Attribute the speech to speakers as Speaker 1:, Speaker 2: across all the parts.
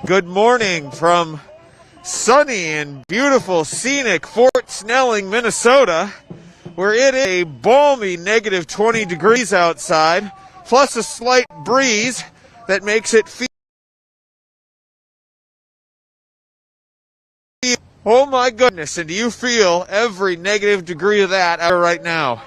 Speaker 1: Good morning from sunny and beautiful, scenic Fort Snelling, Minnesota, where it is a balmy negative 20 degrees outside, plus a slight breeze that makes it feel, oh my goodness, and do you feel every negative degree of that out right now?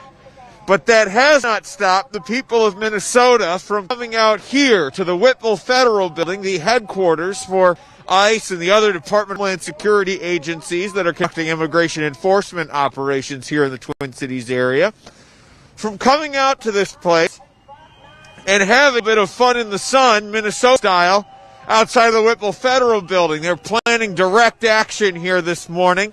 Speaker 1: But that has not stopped the people of Minnesota from coming out here to the Whipple Federal Building, the headquarters for ICE and the other Department of Homeland Security agencies that are conducting immigration enforcement operations here in the Twin Cities area, from coming out to this place and having a bit of fun in the sun, Minnesota style, outside of the Whipple Federal Building. They're planning direct action here this morning,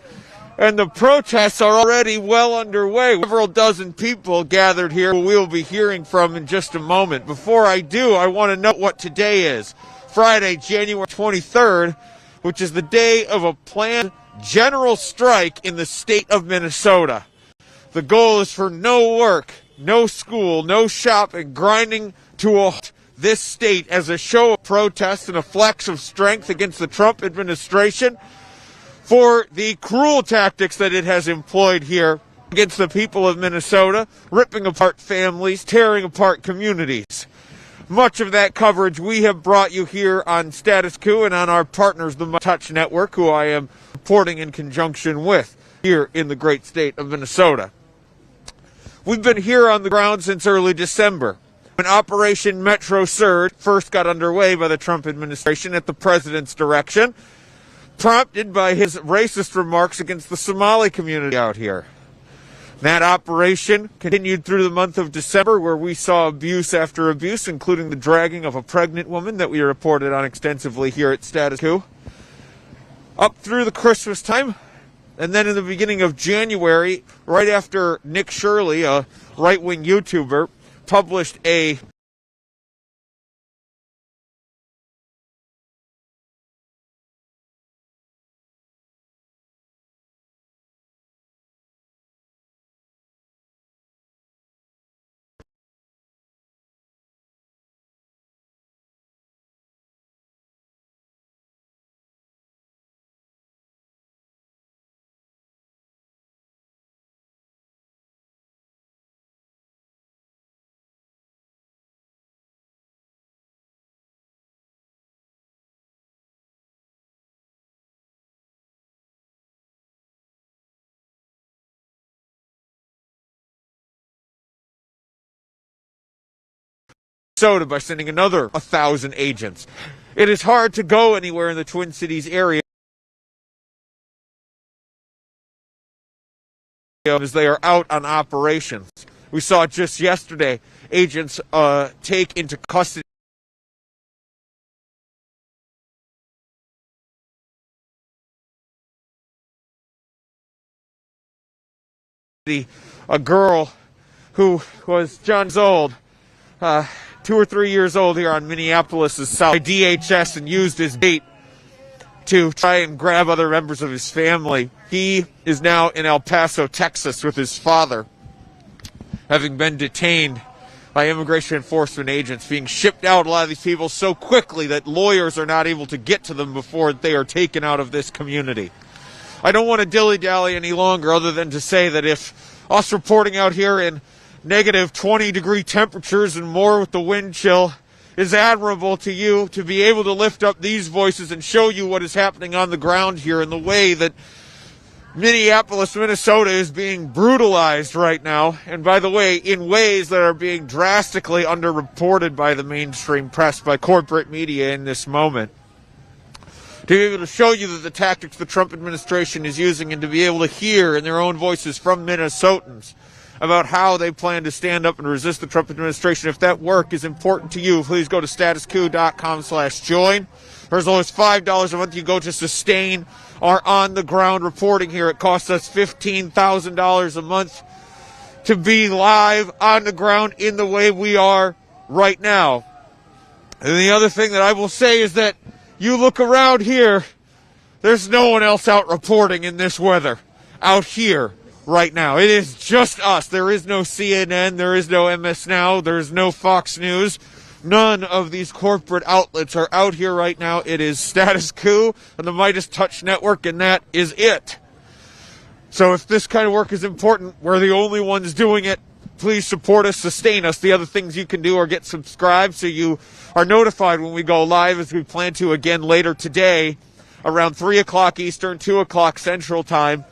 Speaker 1: and the protests are already well underway. Several dozen people gathered here who we'll be hearing from in just a moment. Before I do, I want to note what today is. Friday, January 23rd, which is the day of a planned general strike in the state of Minnesota. The goal is for no work, no school, no shopping, grinding to a halt this state as a show of protest and a flex of strength against the Trump administration for the cruel tactics that it has employed here against the people of Minnesota, ripping apart families, tearing apart communities. Much of that coverage we have brought you here on Status Coup and on our partners, the Touch Network, who I am reporting in conjunction with here in the great state of Minnesota. We've been here on the ground since early December, when Operation Metro Surge first got underway by the Trump administration at the president's direction, prompted by his racist remarks against the Somali community out here. That operation continued through the month of December, where we saw abuse after abuse, including the dragging of a pregnant woman that we reported on extensively here at Status Coup, up through the Christmas time. And then in the beginning of January, right after Nick Shirley, a right-wing YouTuber, published a Minnesota by sending another 1,000 agents. It is hard to go anywhere in the Twin Cities area as they are out on operations. We saw just yesterday agents take into custody a girl who was John Zold, 2 or 3 years old here on Minneapolis' south, DHS, and used his bait to try and grab other members of his family. He is now in El Paso, Texas with his father, having been detained by immigration enforcement agents, being shipped out, a lot of these people, so quickly that lawyers are not able to get to them before they are taken out of this community. I don't want to dilly-dally any longer other than to say that if us reporting out here in negative 20-degree temperatures and more with the wind chill is admirable to you, to be able to lift up these voices and show you what is happening on the ground here in the way that Minneapolis, Minnesota is being brutalized right now, and by the way, in ways that are being drastically underreported by the mainstream press, by corporate media in this moment. To be able to show you that the tactics the Trump administration is using, and to be able to hear in their own voices from Minnesotans about how they plan to stand up and resist the Trump administration. If that work is important to you, please go to statuscoup.com/join. For as low as $5 a month, you go to sustain our on-the-ground reporting here. It costs us $15,000 a month to be live on the ground in the way we are right now. And the other thing that I will say is that you look around here, there's no one else out reporting in this weather out here right now. It is just us. There is no CNN, there is no MS Now, there is no Fox News. None of these corporate outlets are out here right now. It is Status Coup and the Midas Touch Network, and that is it. So if this kind of work is important, we're the only ones doing it. Please support us, sustain us. The other things you can do are get subscribed so you are notified when we go live, as we plan to again later today around 3 o'clock Eastern, 2 o'clock Central Time,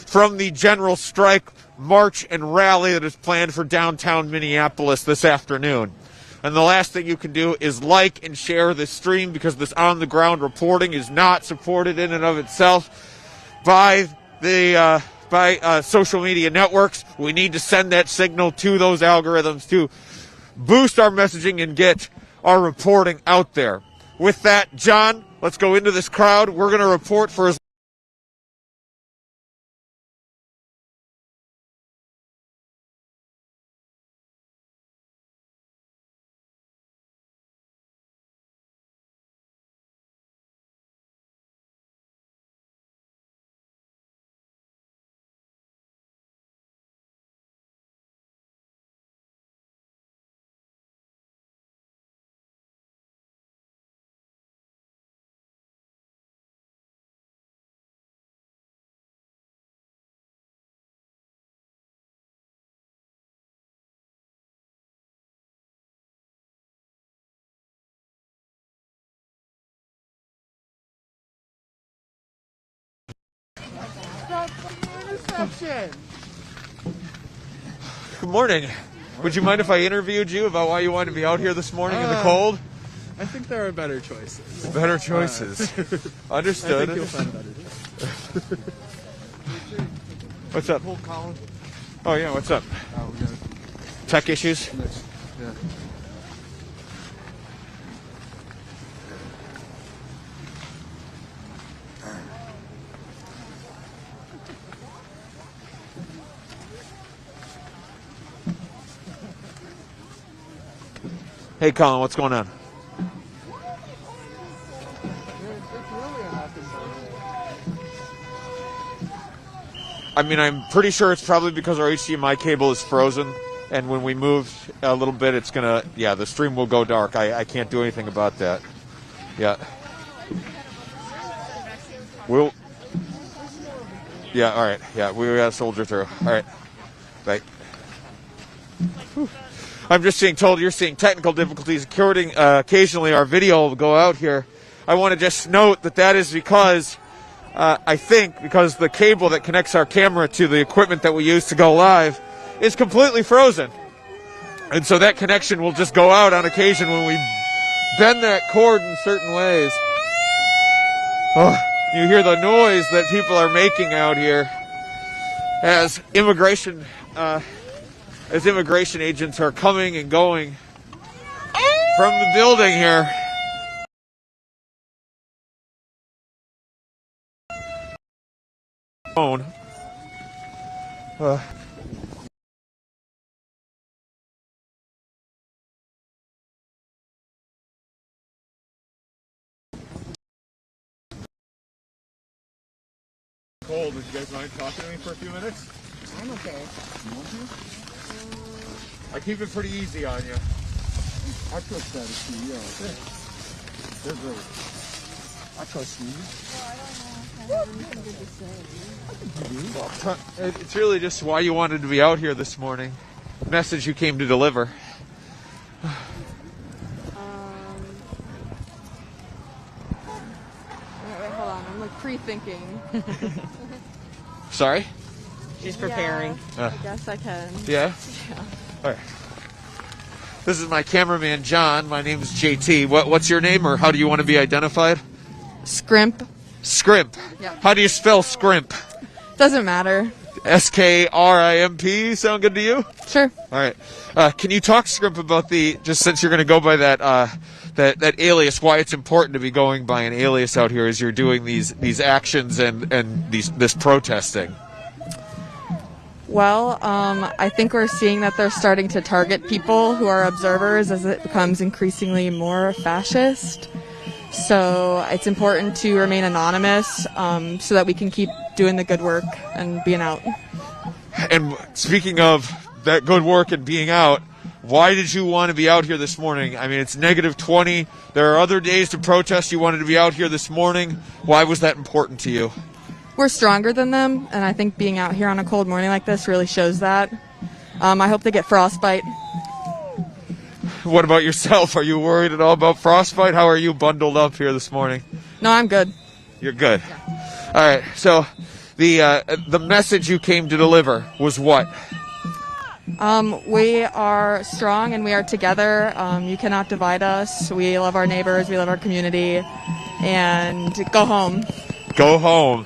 Speaker 1: from the general strike, march, and rally that is planned for downtown Minneapolis this afternoon. And the last thing you can do is like and share this stream, because this on-the-ground reporting is not supported in and of itself by the social media networks. We need to send that signal to those algorithms to boost our messaging and get our reporting out there. With that, John, let's go into this crowd. We're going to report for as Good morning. Would you mind if I interviewed you about why you wanted to be out here this morning in the cold?
Speaker 2: I think there are better choices.
Speaker 1: Better choices. Understood.
Speaker 2: I think you'll find better choices.
Speaker 1: What's up? Oh, yeah, what's up?
Speaker 2: We got
Speaker 1: Tech issues?
Speaker 2: yeah.
Speaker 1: Hey, Colin, what's going on? I mean, I'm pretty sure it's probably because our HDMI cable is frozen, and when we move a little bit, it's gonna, the stream will go dark. I can't do anything about that. Yeah. All right. Yeah, we gotta soldier through. All right. Bye. Whew. I'm just told you're seeing technical difficulties. Occasionally our video will go out here. I want to just note that is because, I think, because the cable that connects our camera to the equipment that we use to go live is completely frozen. And so that connection will just go out on occasion when we bend that cord in certain ways. Oh, you hear the noise that people are making out here as immigration agents are coming and going from the building here. Phone. Cold. Would you guys mind talking to me for a few minutes?
Speaker 3: I'm okay.
Speaker 2: You want to?
Speaker 1: I keep it pretty easy on you.
Speaker 2: I trust Status Coup, yeah. They're great. I trust you.
Speaker 3: Well, I don't know if I have anything good to say.
Speaker 1: It's really just why you wanted to be out here this morning. Message you came to deliver.
Speaker 3: Wait, hold on. I'm like pre-thinking.
Speaker 1: Sorry?
Speaker 4: She's preparing.
Speaker 3: Yeah, I guess I can.
Speaker 1: Yeah? All right. This is my cameraman, John. My name is JT. What's your name, or how do you want to be identified?
Speaker 3: Scrimp.
Speaker 1: Scrimp.
Speaker 3: Yeah.
Speaker 1: How do you spell scrimp?
Speaker 3: Doesn't matter.
Speaker 1: SKRIMP. Sound good to you?
Speaker 3: Sure.
Speaker 1: All right. Can you talk, Scrimp, about just since you're going to go by that alias, why it's important to be going by an alias out here as you're doing these actions and this protesting?
Speaker 3: Well, I think we're seeing that they're starting to target people who are observers as it becomes increasingly more fascist. So it's important to remain anonymous so that we can keep doing the good work and being out.
Speaker 1: And speaking of that good work and being out, Why did you want to be out here this morning? I mean, it's -20. There are other days to protest. You wanted to be out here this morning. Why was that important to you?
Speaker 3: We're stronger than them, and I think being out here on a cold morning like this really shows that. I hope they get frostbite.
Speaker 1: What about yourself? Are you worried at all about frostbite? How are you bundled up here this morning?
Speaker 3: No, I'm good.
Speaker 1: You're good. All right. So the message you came to deliver was what?
Speaker 3: We are strong and we are together. You cannot divide us. We love our neighbors. We love our community. And go home.
Speaker 1: Go home.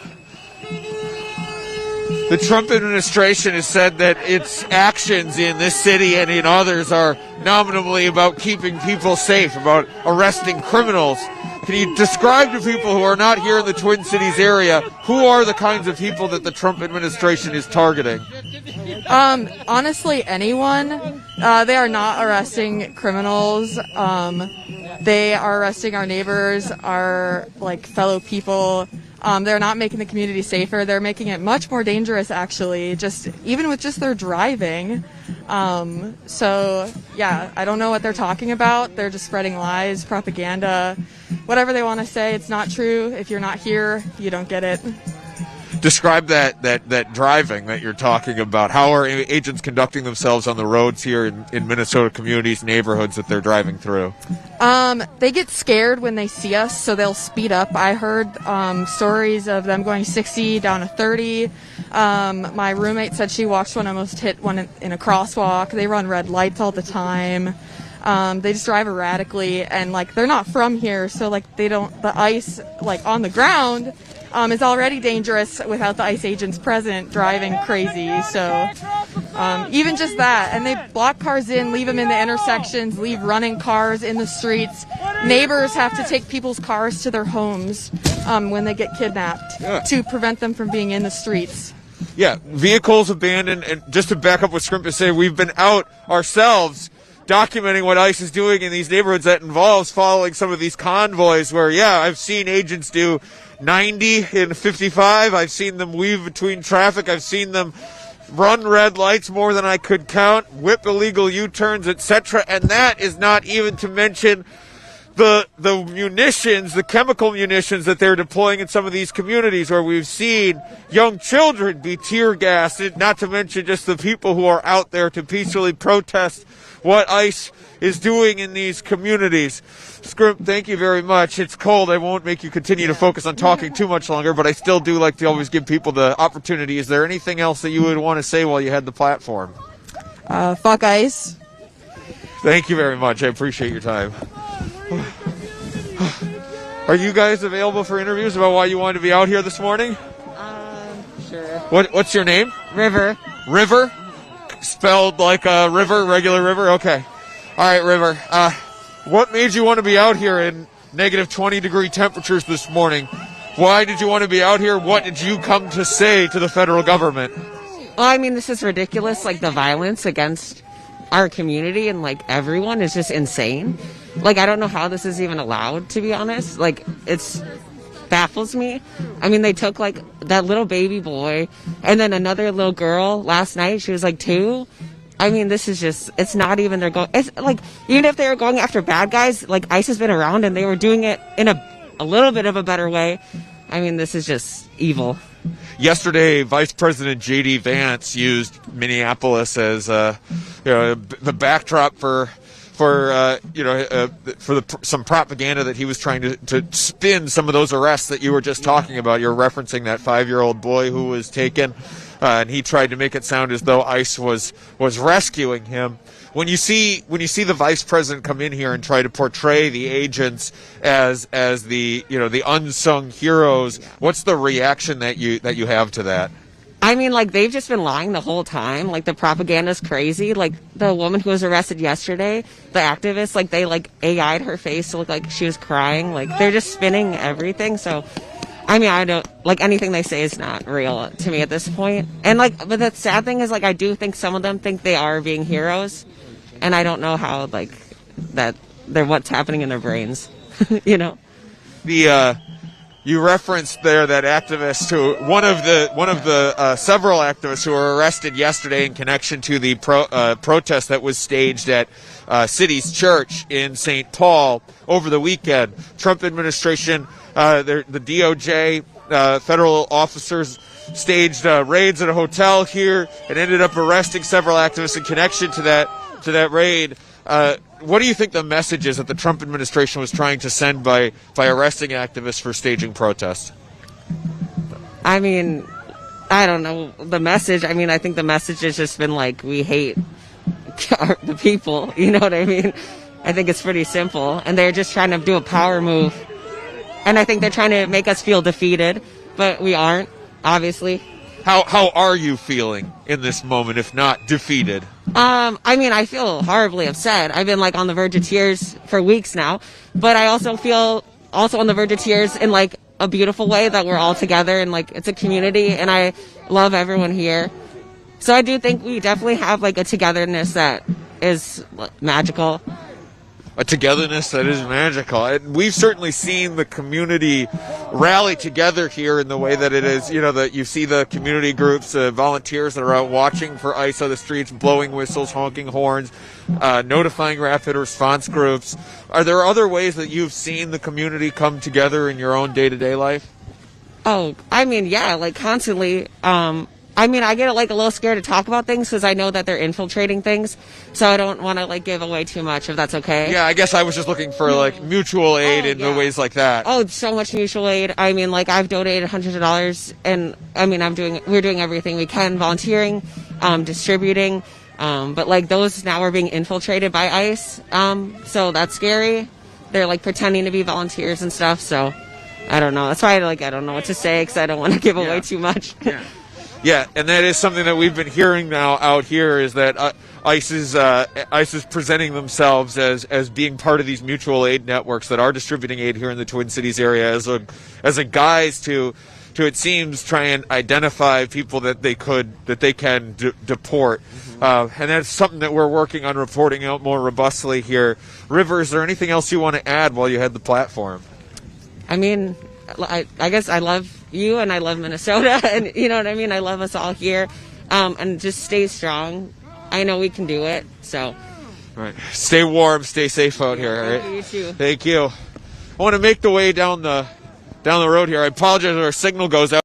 Speaker 1: The Trump administration has said that its actions in this city and in others are nominally about keeping people safe, about arresting criminals. Can you describe to people who are not here in the Twin Cities area, who are the kinds of people that the Trump administration is targeting?
Speaker 3: Honestly, anyone. They are not arresting criminals. They are arresting our neighbors, our fellow people. They're not making the community safer. They're making it much more dangerous, actually, even with their driving. So, yeah, I don't know what they're talking about. They're just spreading lies, propaganda, whatever they want to say. It's not true. If you're not here, you don't get it.
Speaker 1: Describe that driving that you're talking about. How are agents conducting themselves on the roads here in Minnesota communities, neighborhoods that they're driving through?
Speaker 3: They get scared when they see us, so they'll speed up. I heard stories of them going 60 down to 30. My roommate said she watched one almost hit one in a crosswalk. They run red lights all the time. They just drive erratically, and they're not from here, so the ice on the ground is already dangerous without the ICE agents present driving crazy. So even just that, and they block cars in, leave them in the intersections, leave running cars in the streets. Neighbors have to take people's cars to their homes when they get kidnapped to prevent them from being in the streets.
Speaker 1: Yeah, vehicles abandoned. And just to back up what Scrimp is saying, we've been out ourselves documenting what ICE is doing in these neighborhoods. That involves following some of these convoys where, I've seen agents do 90 and 55. I've seen them weave between traffic. I've seen them run red lights more than I could count, whip illegal U-turns, etc. And that is not even to mention the munitions, the chemical munitions that they're deploying in some of these communities where we've seen young children be tear gassed, not to mention just the people who are out there to peacefully protest what ICE is doing in these communities. Scrimp, thank you very much. It's cold. I won't make you continue to focus on talking too much longer, but I still do like to always give people the opportunity. Is there anything else that you would want to say while you had the platform?
Speaker 3: Fuck ICE.
Speaker 1: Thank you very much. I appreciate your time. Are you guys available for interviews about why you wanted to be out here this morning?
Speaker 4: Sure.
Speaker 1: What's your name?
Speaker 4: River.
Speaker 1: River? Spelled like a river, regular river? Okay. All right, River. What made you want to be out here in -20-degree temperatures this morning? Why did you want to be out here? What did you come to say to the federal government?
Speaker 4: Well, I mean, this is ridiculous. The violence against our community and, everyone is just insane. I don't know how this is even allowed, to be honest. It's baffles me. I mean, they took, that little baby boy and then another little girl last night. She was, 2. I mean, this is just, it's not even they're going, it's even if they were going after bad guys, ICE has been around and they were doing it in a little bit of a better way. I mean, this is just evil.
Speaker 1: Yesterday, Vice President J.D. Vance used Minneapolis as the backdrop for some propaganda that he was trying to spin some of those arrests that you were just talking about. You're referencing that 5-year-old boy who was taken, and he tried to make it sound as though ICE was rescuing him. When you see the vice president come in here and try to portray the agents as the unsung heroes, what's the reaction that you have to that?
Speaker 4: I mean, they've just been lying the whole time. The propaganda's crazy. The woman who was arrested yesterday, the activist, they AI'd her face to look like she was crying. They're just spinning everything. So, I mean, I don't, anything they say is not real to me at this point. And, but the sad thing is, I do think some of them think they are being heroes. And I don't know how, what's happening in their brains,
Speaker 1: you referenced there that activist who one of the several activists who were arrested yesterday in connection to the protest that was staged at City's Church in St. Paul over the weekend. Trump administration, the DOJ, federal officers staged raids at a hotel here and ended up arresting several activists in connection to that raid. What do you think the message is that the Trump administration was trying to send by arresting activists for staging protests?
Speaker 4: I mean, I don't know the message. I mean, I think the message has just been like, we hate the people. You know what I mean? I think it's pretty simple. And they're just trying to do a power move. And I think they're trying to make us feel defeated, but we aren't, obviously.
Speaker 1: How are you feeling in this moment, if not defeated?
Speaker 4: I mean, I feel horribly upset. I've been like on the verge of tears for weeks now, but I also feel on the verge of tears in like a beautiful way that we're all together and like it's a community and I love everyone here. So I do think we definitely have like a togetherness that is magical.
Speaker 1: A togetherness that is magical. And we've certainly seen the community rally together here in the way that it is, you know, that you see the community groups, volunteers that are out watching for ICE on the streets, blowing whistles, honking horns, notifying rapid response groups. Are there other ways that you've seen the community come together in your own day-to-day life?
Speaker 4: Oh, I mean, yeah, like constantly. I mean, I get like a little scared to talk about things because I know that they're infiltrating things, so I don't want to like give away too much. If that's okay.
Speaker 1: Yeah, I guess I was just looking for like mutual aid in the ways like that.
Speaker 4: Oh, so much mutual aid. I mean, like I've donated hundreds of dollars, and I mean, we're doing everything we can, volunteering, distributing, but like those now are being infiltrated by ICE. So that's scary. They're like pretending to be volunteers and stuff. So I don't know. That's why I don't know what to say because I don't want to give away too much.
Speaker 1: Yeah. Yeah, and that is something that we've been hearing now out here is that ICE is presenting themselves as being part of these mutual aid networks that are distributing aid here in the Twin Cities area as a guise to it seems try and identify people that they can deport. Mm-hmm. And that's something that we're working on reporting out more robustly here. River, is there anything else you want to add while you had the platform?
Speaker 4: I mean, I guess I love you and I love Minnesota and you know what I mean? I love us all here. And just stay strong. I know we can do it, so.
Speaker 1: All right. Stay warm, stay safe out here. All right?
Speaker 4: You too.
Speaker 1: Thank you. I want to make the way down the road here. I apologize if our signal goes out.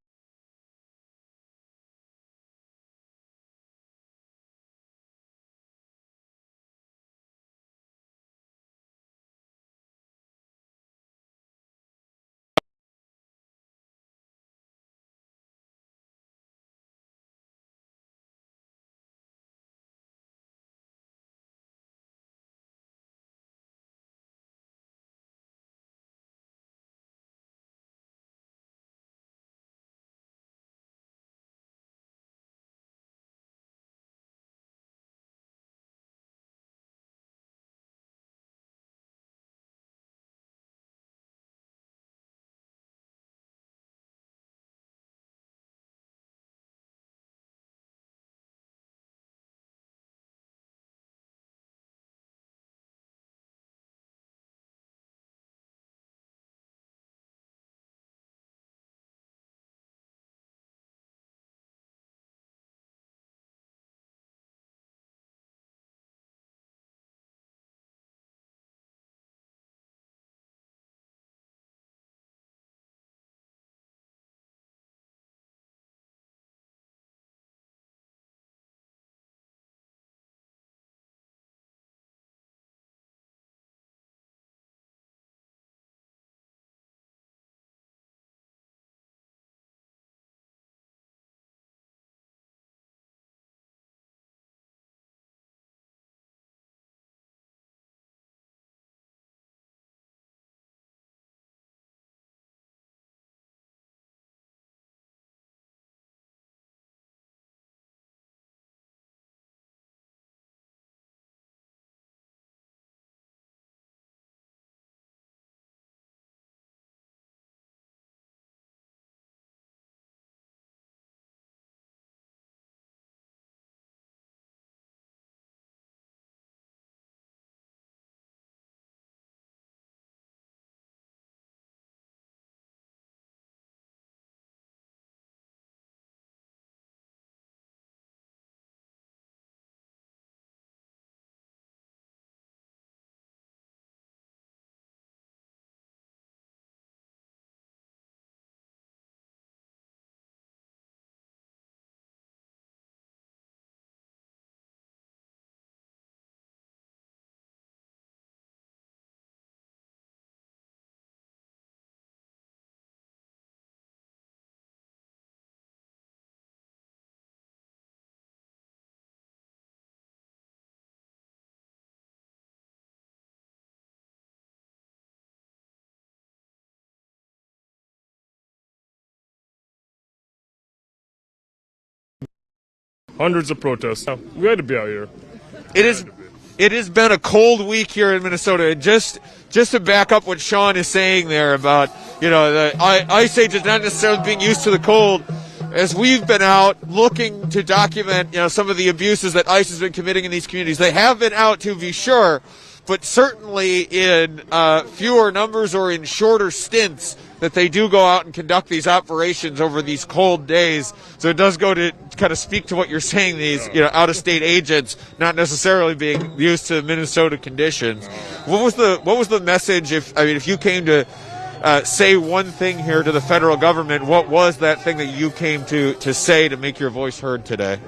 Speaker 5: hundreds of protests. Yeah, we had to be out here.
Speaker 1: It has been a cold week here in Minnesota. And just to back up what Sean is saying there about, the ice agents not necessarily being used to the cold, as we've been out looking to document, some of the abuses that ICE has been committing in these communities. They have been out, to be sure, but certainly in fewer numbers or in shorter stints that they do go out and conduct these operations over these cold days. So it does go to kind of speak to what you're saying, these out-of-state agents not necessarily being used to Minnesota conditions. What was the message, if you came to say one thing here to the federal government, what was that thing that you came to say to make your voice heard today?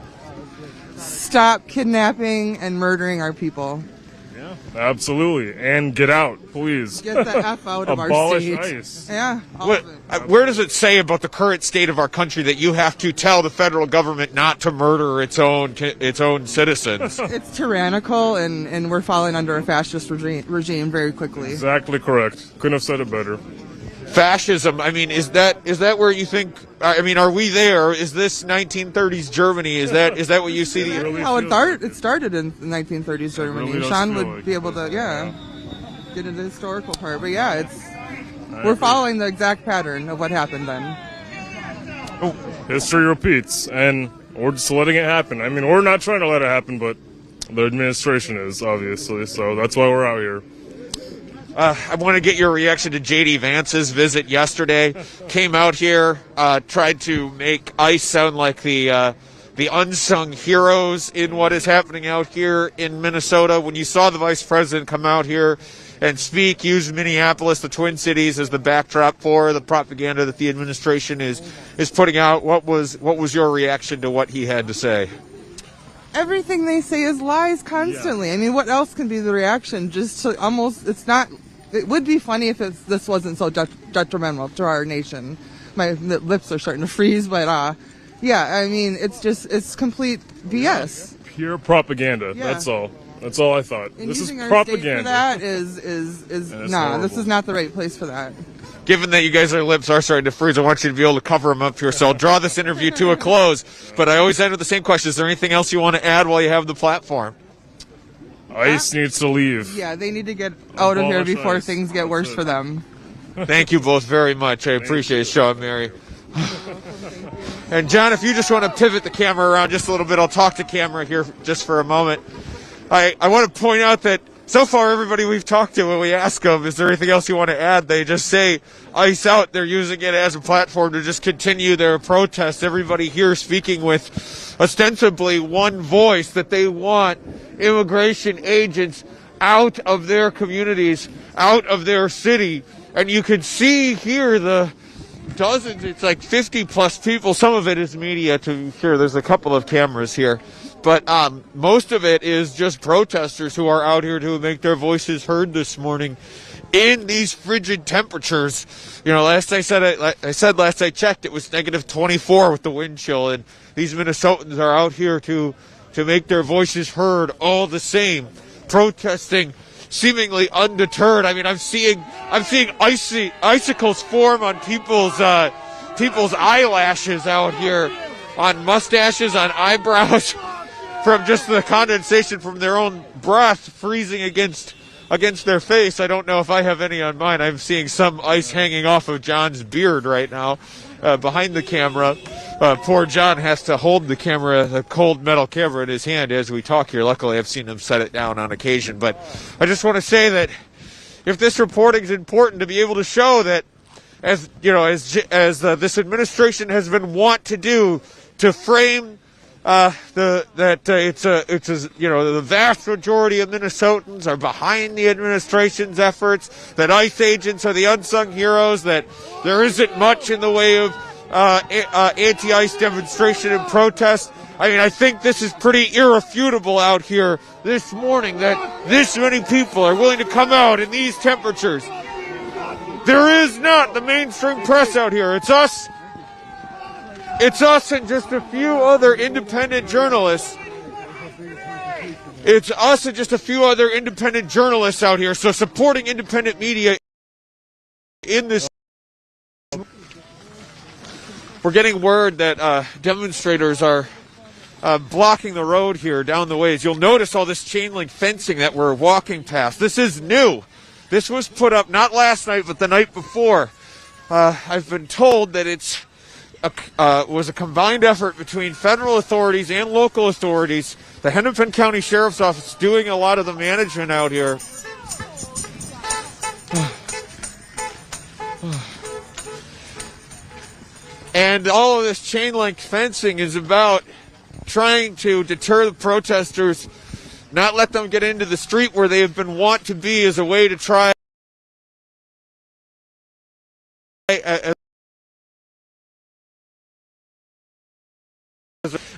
Speaker 6: Stop kidnapping and murdering our people.
Speaker 5: Absolutely. And get out, please.
Speaker 6: Get the F out of our state.
Speaker 5: Abolish ICE.
Speaker 6: Yeah.
Speaker 1: Where does it say about the current state of our country that you have to tell the federal government not to murder its own citizens?
Speaker 6: It's tyrannical, and we're falling under a fascist regime very quickly.
Speaker 5: Exactly correct. Couldn't have said it better.
Speaker 1: Fascism, is that where you think, are we there? Is this 1930s Germany? Is that what you see?
Speaker 6: How it started in 1930s Germany.
Speaker 5: Really
Speaker 6: Sean would be able to, get into the historical part. But we're following the exact pattern of what happened then.
Speaker 5: History repeats, and we're just letting it happen. We're not trying to let it happen, but the administration is, obviously, so that's why we're out here.
Speaker 1: I want to get your reaction to J.D. Vance's visit yesterday. Came out here, tried to make ICE sound like the unsung heroes in what is happening out here in Minnesota. When you saw the vice president come out here and speak, use Minneapolis, the Twin Cities, as the backdrop for the propaganda that the administration is putting out, what was your reaction to what he had to say?
Speaker 6: Everything they say is lies constantly. What else can be the reaction? Just to it would be funny if this wasn't so detrimental to our nation. My lips are starting to freeze, but it's complete BS.
Speaker 5: Pure propaganda. Yeah. That's all. That's all I thought.
Speaker 6: And
Speaker 5: this is
Speaker 6: our
Speaker 5: propaganda.
Speaker 6: State for that is this is not the right place for that.
Speaker 1: Given that you guys' lips are starting to freeze, I want you to be able to cover them up here. So I'll draw this interview to a close. But I always end with the same question. Is there anything else you want to add while you have the platform?
Speaker 5: ICE needs to leave.
Speaker 6: Yeah, they need to get out of here before things get worse for them.
Speaker 1: Thank you both very much. I appreciate it, Sean, Mary. And John, if you just want to pivot the camera around just a little bit, I'll talk to camera here just for a moment. I want to point out that so far, everybody we've talked to, when we ask them, is there anything else you want to add? They just say, ICE out. They're using it as a platform to just continue their protest. Everybody here speaking with ostensibly one voice, that they want immigration agents out of their communities, out of their city. And you can see here the dozens, it's like 50 plus people. Some of it is media, to be sure. There's a couple of cameras here. But most of it is just protesters who are out here to make their voices heard this morning in these frigid temperatures. Last I checked, it was negative 24 with the wind chill, and these Minnesotans are out here to make their voices heard all the same, protesting seemingly undeterred. I'm seeing icicles form on people's eyelashes out here, on mustaches, on eyebrows, from just the condensation from their own breath freezing against their face. I don't know if I have any on mine. I'm seeing some ice hanging off of John's beard right now behind the camera. Poor John has to hold the cold metal camera in his hand as we talk here. Luckily, I've seen him set it down on occasion. But I just want to say that if this reporting is important, to be able to show that, as this administration has been wont to do, to frame the vast majority of Minnesotans are behind the administration's efforts, that ICE agents are the unsung heroes, that there isn't much in the way of anti-ICE demonstration and protest. I think this is pretty irrefutable out here this morning, that this many people are willing to come out in these temperatures. There is not the mainstream press out here. It's us and just a few other independent journalists. It's us and just a few other independent journalists out here. So supporting independent media in this. We're getting word that demonstrators are blocking the road here down the ways. You'll notice all this chain link fencing that we're walking past. This is new. This was put up not last night, but the night before. I've been told that it's was a combined effort between federal authorities and local authorities. The Hennepin County Sheriff's Office is doing a lot of the management out here. And all of this chain link fencing is about trying to deter the protesters, not let them get into the street where they have been wont to be, as a way to try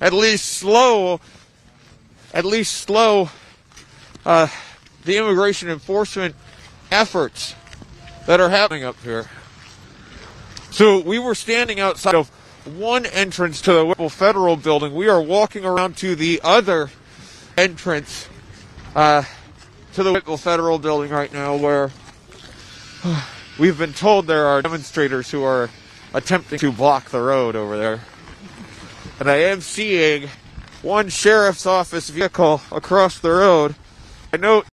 Speaker 1: at least slow the immigration enforcement efforts that are happening up here. So we were standing outside of one entrance to the Whipple Federal Building. We are walking around to the other entrance to the Whipple Federal Building right now, where we've been told there are demonstrators who are attempting to block the road over there. And I am seeing one sheriff's office vehicle across the road. I note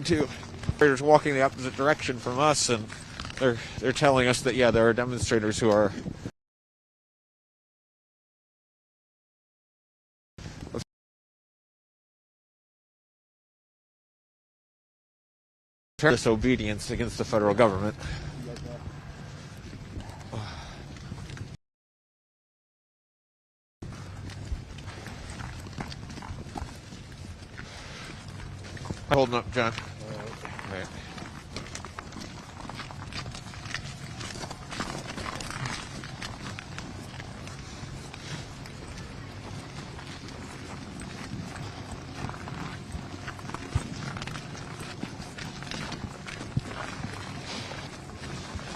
Speaker 1: to demonstrators walking the opposite direction from us, and they're telling us that, yeah, there are demonstrators who are disobedience against the federal government. Holding up, John. Right.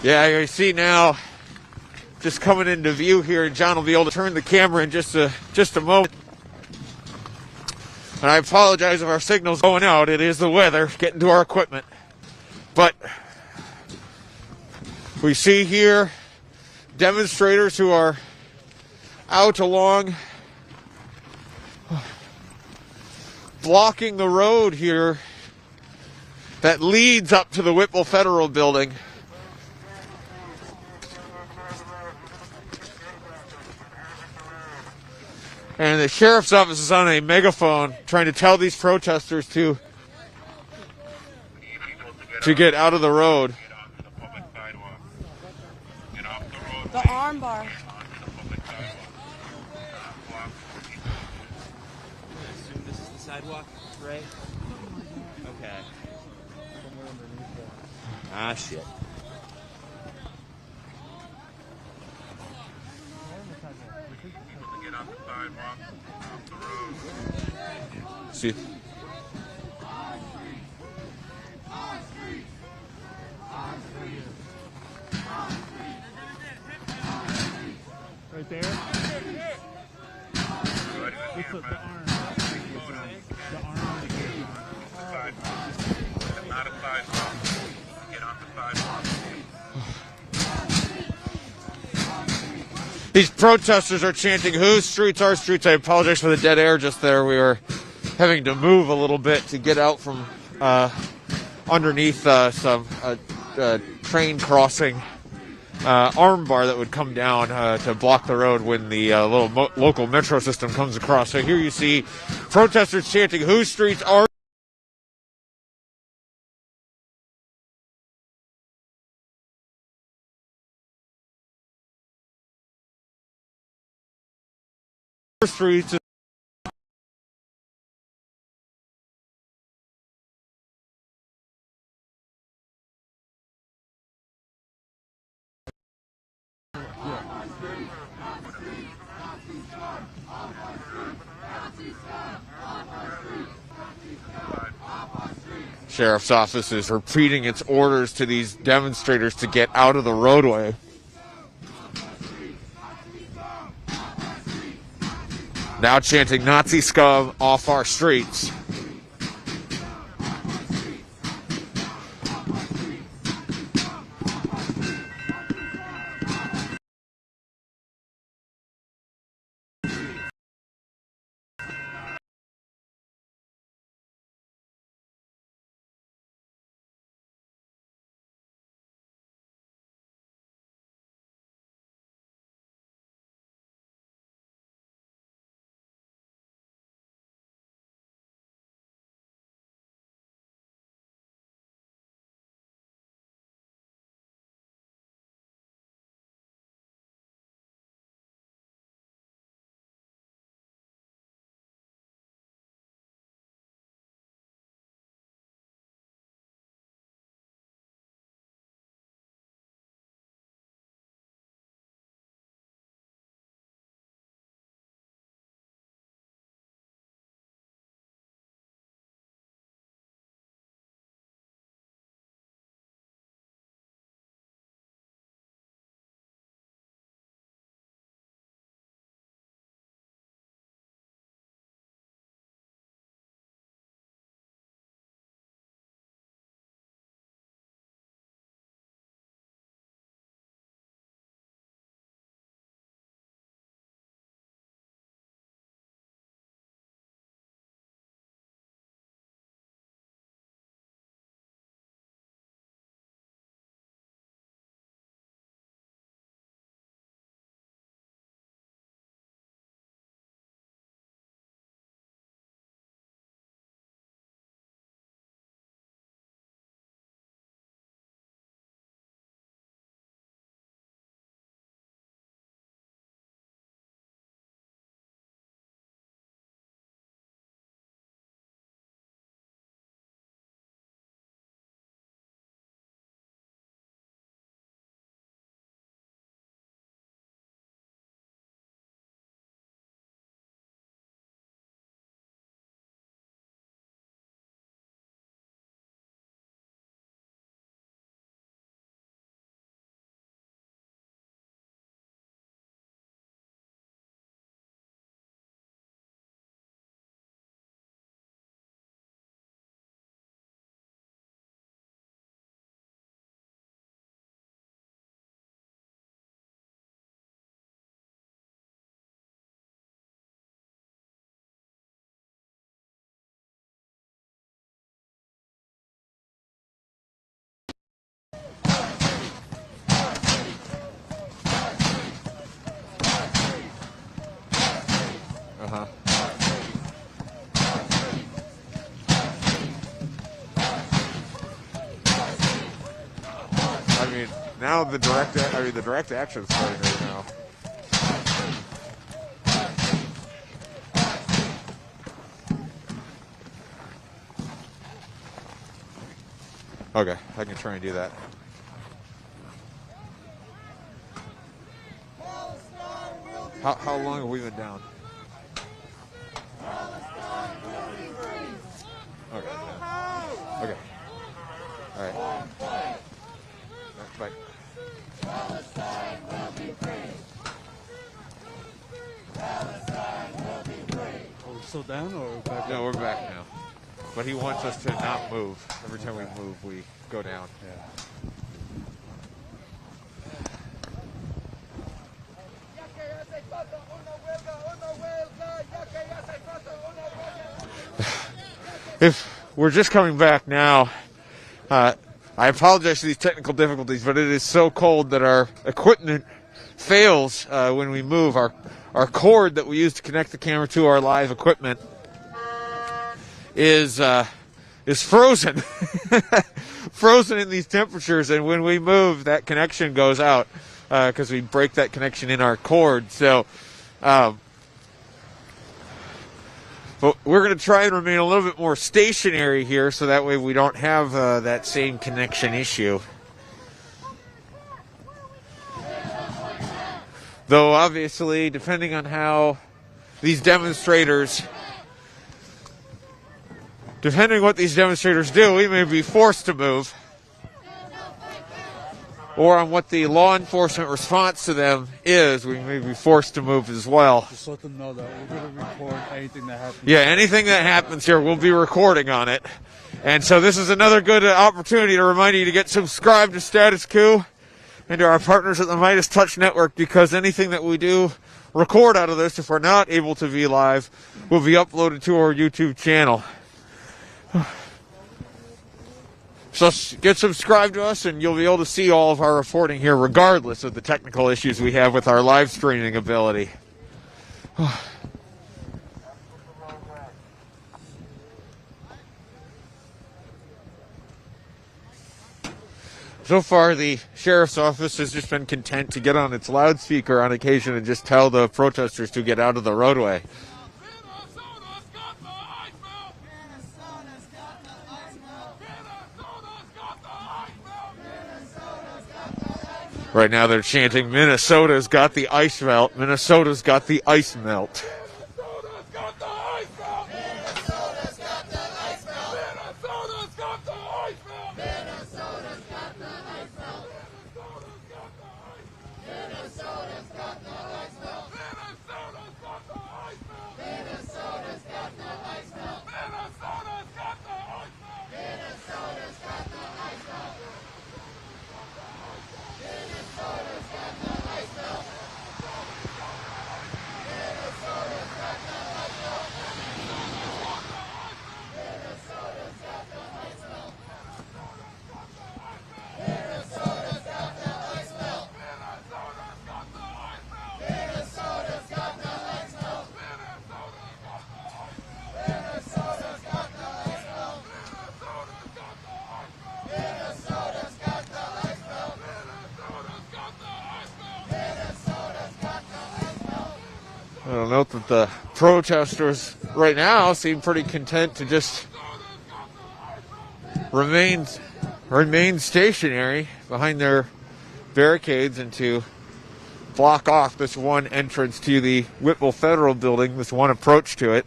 Speaker 1: Yeah, you see now, just coming into view here, and John will be able to turn the camera in just a moment. And I apologize if our signal's going out. It is the weather getting to our equipment. But we see here demonstrators who are out along, blocking the road here that leads up to the Whipple Federal Building. And the sheriff's office is on a megaphone trying to tell these protesters to get out of the road.
Speaker 7: The armbar.
Speaker 8: Assume this is the sidewalk, Ray? Okay. Ah, shit.
Speaker 1: See.
Speaker 2: Right there. Just put the arm. The arm on the gate.
Speaker 9: Not a sidewalk. Get off the sidewalk.
Speaker 1: These protesters are chanting, "Whose streets? Our streets." I apologize for the dead air just there. We were having to move a little bit to get out from underneath some train crossing arm bar that would come down to block the road when the local metro system comes across. So here you see protesters chanting, "Whose streets? Our streets." Sheriff's office is repeating its orders to these demonstrators to get out of the roadway. Now chanting, "Nazi scum off our streets." Now the direct action is starting right now. Okay, I can try and do that. How long have we been down? Okay. Okay. All right. Bye. Palestine will be free. Palestine will be free.
Speaker 2: Are we still down or back?
Speaker 1: No, we're back now. But he wants us to not move. Every time we move, we go down.
Speaker 2: Yeah.
Speaker 1: if we're just coming back now, I apologize for these technical difficulties, but it is so cold that our equipment fails when we move. Our cord that we use to connect the camera to our live equipment is frozen. Frozen in these temperatures, and when we move, that connection goes out because we break that connection in our cord. So but we're going to try and remain a little bit more stationary here so that way we don't have that same connection issue. Though obviously, depending on how these demonstrators, depending what these demonstrators do, we may be forced to move. Or on what the law enforcement response to them is, we may be forced to move as well.
Speaker 2: Just let them know that we're going to record anything that happens.
Speaker 1: Yeah, anything that happens here, we'll be recording on it. And so this is another good opportunity to remind you to get subscribed to Status Coup and to our partners at the Midas Touch Network, because anything that we do record out of this, if we're not able to be live, will be uploaded to our YouTube channel. So get subscribed to us and you'll be able to see all of our reporting here regardless of the technical issues we have with our live streaming ability. So far, the sheriff's office has just been content to get on its loudspeaker on occasion and just tell the protesters to get out of the roadway. Right now they're chanting, "Minnesota's got the ice melt. Minnesota's got the ice melt."
Speaker 9: Minnesota's got the ice melt. Minnesota's got the ice melt. Minnesota's got the ice melt. Minnesota's got the ice melt. Minnesota's got the ice melt. Minnesota's got the ice melt. Minnesota's got the ice melt. Minnesota's got the ice melt. Minnesota's got the ice melt. Minnesota's got the ice melt. Minnesota's got the ice melt. Minnesota's got the ice melt. Minnesota's got the ice melt. Minnesota's got the ice melt. Minnesota's got the ice melt. Minnesota's got the ice melt.
Speaker 1: I'll note that the protesters right now seem pretty content to just remain stationary behind their barricades and to block off this one entrance to the Whitwell Federal Building, this one approach to it.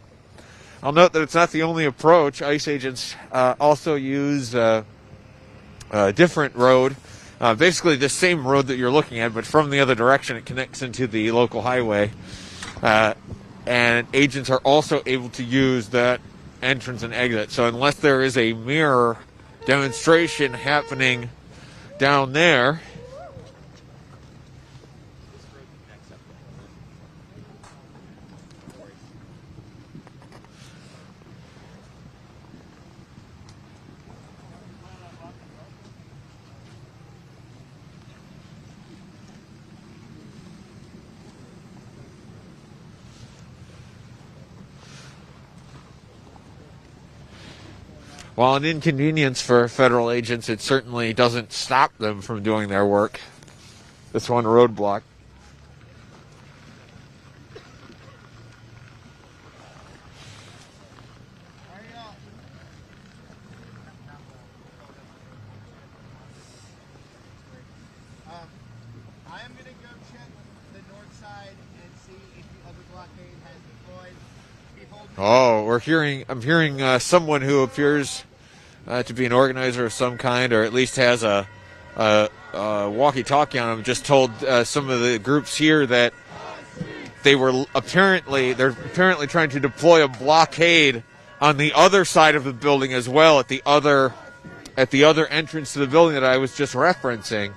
Speaker 1: I'll note that it's not the only approach. ICE agents also use a different road, basically the same road that you're looking at, but from the other direction. It connects into the local highway. And agents are also able to use that entrance and exit. So unless there is a mirror demonstration happening down there, while an inconvenience for federal agents, it certainly doesn't stop them from doing their work. This one roadblock.
Speaker 10: I am going to go check the north side and see if the other blockade has deployed.
Speaker 1: Oh, I'm hearing someone who appears to be an organizer of some kind, or at least has a walkie-talkie on him, just told some of the groups here that they're apparently trying to deploy a blockade on the other side of the building as well, at the other entrance to the building that I was just referencing.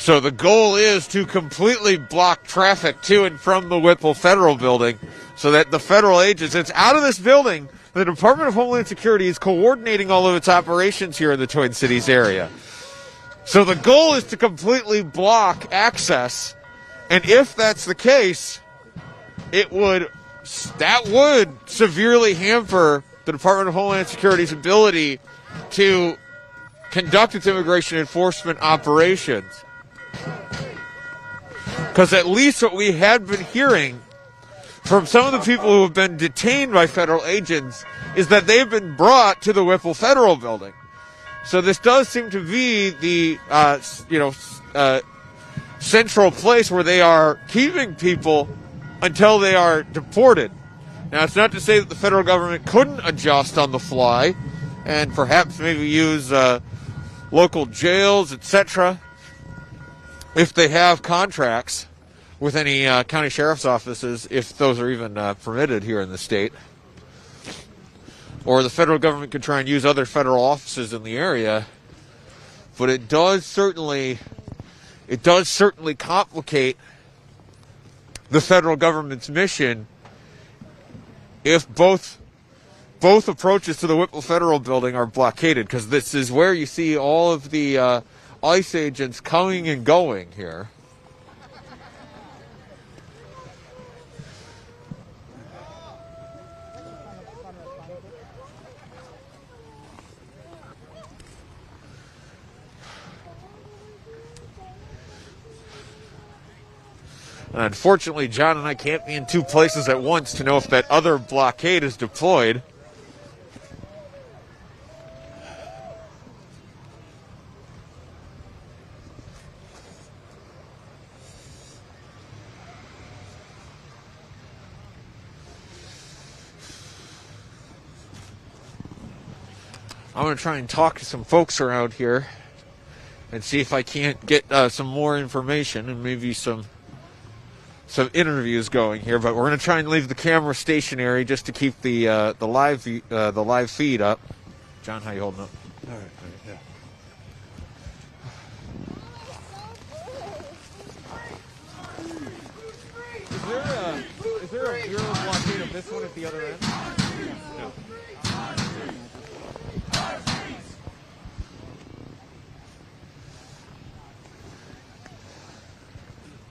Speaker 1: So the goal is to completely block traffic to and from the Whipple Federal Building so that the federal agents, it's out of this building. The Department of Homeland Security is coordinating all of its operations here in the Twin Cities area. So the goal is to completely block access, and if that's the case, that would severely hamper the Department of Homeland Security's ability to conduct its immigration enforcement operations. Because at least what we had been hearing from some of the people who have been detained by federal agents is that they've been brought to the Whipple Federal Building. So this does seem to be the, central place where they are keeping people until they are deported. Now, it's not to say that the federal government couldn't adjust on the fly and perhaps maybe use local jails, etc., if they have contracts with any county sheriff's offices, if those are even permitted here in the state. Or the federal government could try and use other federal offices in the area. But it does certainly complicate the federal government's mission if both approaches to the Whipple Federal Building are blockaded, because this is where you see all of the ICE agents coming and going here. Unfortunately, John and I can't be in two places at once to know if that other blockade is deployed. I'm going to try and talk to some folks around here and see if I can't get some more information and maybe some interviews going here, but we're going to try and leave the camera stationary just to keep the live feed up. John, how you holding up?
Speaker 2: All right, yeah.
Speaker 1: Is there a bureau blockade of this one at the other end? No.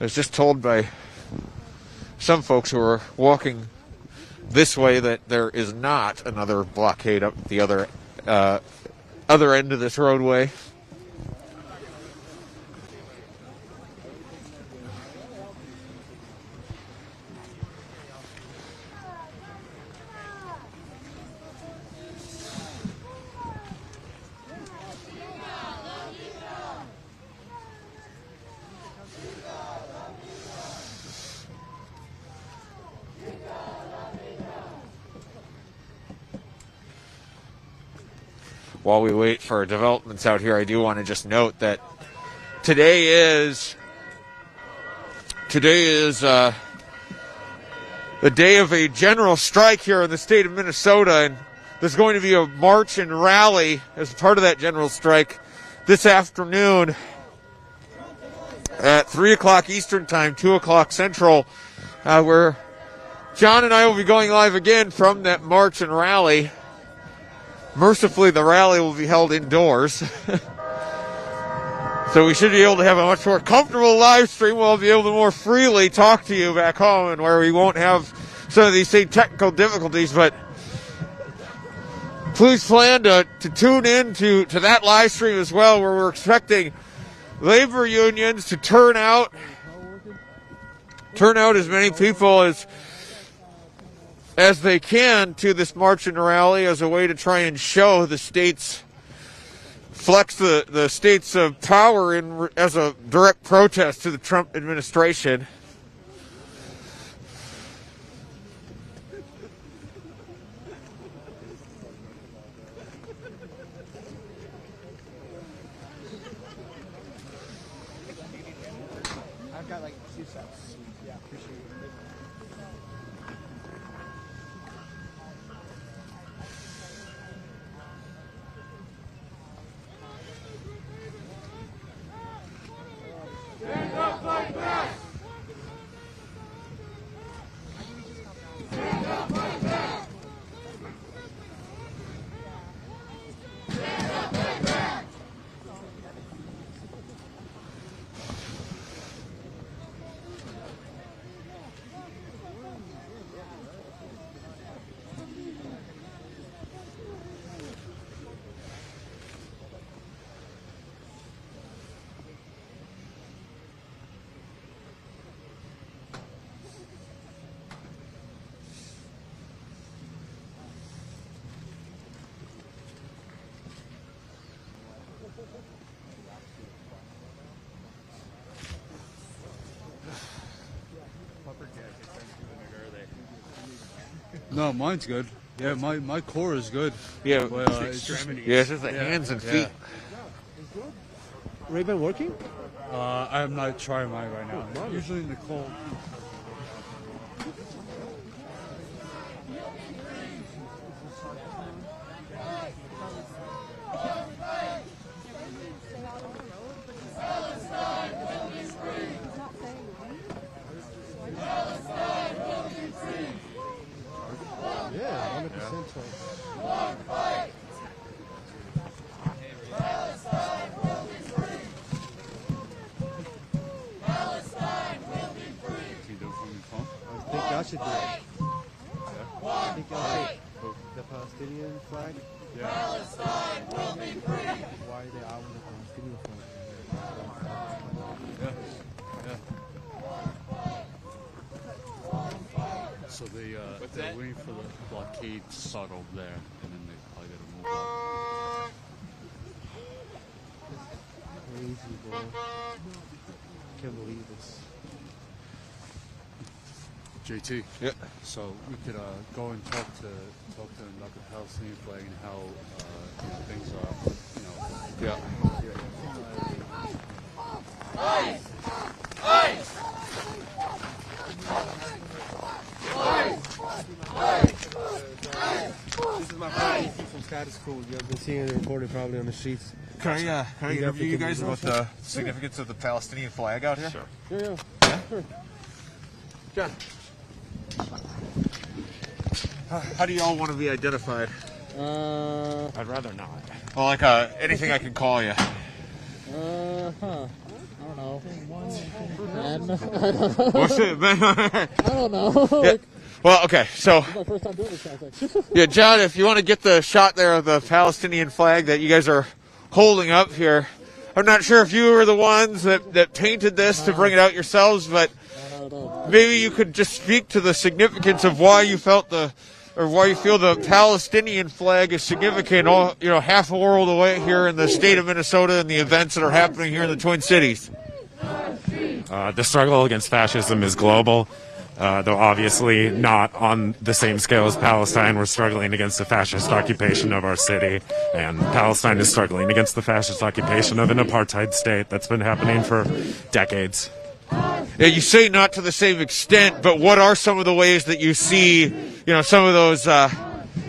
Speaker 1: I was just told by some folks who are walking this way that there is not another blockade up the other end of this roadway. While we wait for developments out here, I do want to just note that today is the day of a general strike here in the state of Minnesota, and there's going to be a march and rally as part of that general strike this afternoon at 3 o'clock Eastern Time, 2 o'clock Central, where John and I will be going live again from that march and rally. Mercifully, the rally will be held indoors. So we should be able to have a much more comfortable live stream. We'll be able to more freely talk to you back home, and where we won't have some of these same technical difficulties. But please plan to tune in to that live stream as well, where we're expecting labor unions to turn out as many people as they can to this march and rally as a way to try and show the state's flex the state's power as a direct protest to the Trump administration.
Speaker 10: I've got like 2 sets. Yeah, appreciate it.
Speaker 2: No, mine's good. Yeah, my core is good.
Speaker 1: Yeah,
Speaker 2: but,
Speaker 1: it's just the hands and feet.
Speaker 8: Ray-Ban working?
Speaker 2: I'm not trying mine right now. Usually in the cold.
Speaker 8: Yeah, 100% so. I think y'all should do it. I think y'all should. The Palestinian flag?
Speaker 2: Yeah.
Speaker 8: Why are they out with the Palestinian flag?
Speaker 2: So they're waiting for the blockade to start over there, and then they probably gotta move on.
Speaker 8: Crazy, bro. Can't believe this.
Speaker 2: JT.
Speaker 1: Yeah.
Speaker 2: So we could go and talk to them about the Palestinian flag and how things are.
Speaker 1: Yeah.
Speaker 8: This is my friend from Status Coup. You've been seeing it recorded probably on the streets.
Speaker 1: Can I interview you guys about the significance of the Palestinian flag out here?
Speaker 2: Sure.
Speaker 8: Yeah. Sure.
Speaker 1: John. How do y'all want to be identified?
Speaker 8: I'd rather not.
Speaker 1: Well, like anything I can call you.
Speaker 8: I don't know. Man, I don't know.
Speaker 1: What's it, man?
Speaker 8: I don't know.
Speaker 1: Yeah. Well, okay, so
Speaker 8: It's my first time doing this kind of thing.
Speaker 1: yeah, John, if you want to get the shot there of the Palestinian flag that you guys are holding up here, I'm not sure if you were the ones that painted this to bring it out yourselves, but maybe you could just speak to the significance of why you felt why you feel the Palestinian flag is significant. Half a world away here in the state of Minnesota and the events that are happening here in the Twin Cities.
Speaker 11: The struggle against fascism is global, though obviously not on the same scale as Palestine. We're struggling against the fascist occupation of our city, and Palestine is struggling against the fascist occupation of an apartheid state that's been happening for decades.
Speaker 1: Yeah, you say not to the same extent, but what are some of the ways that you see, some of those, that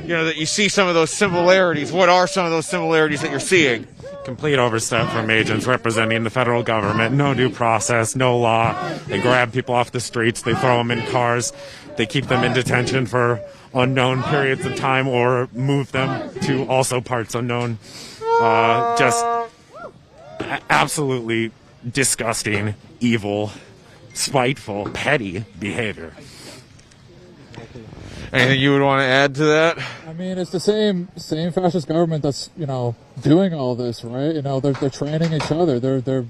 Speaker 1: you see some of those similarities? What are some of those similarities that you're seeing?
Speaker 11: Complete overstep from agents representing the federal government. No due process, no law. They grab people off the streets. They throw them in cars. They keep them in detention for unknown periods of time or move them to also parts unknown. Just absolutely disgusting, evil, spiteful, petty behavior.
Speaker 1: Anything you would want to add to that?
Speaker 12: I mean, it's the same fascist government that's doing all this, right? They're training each other. They're their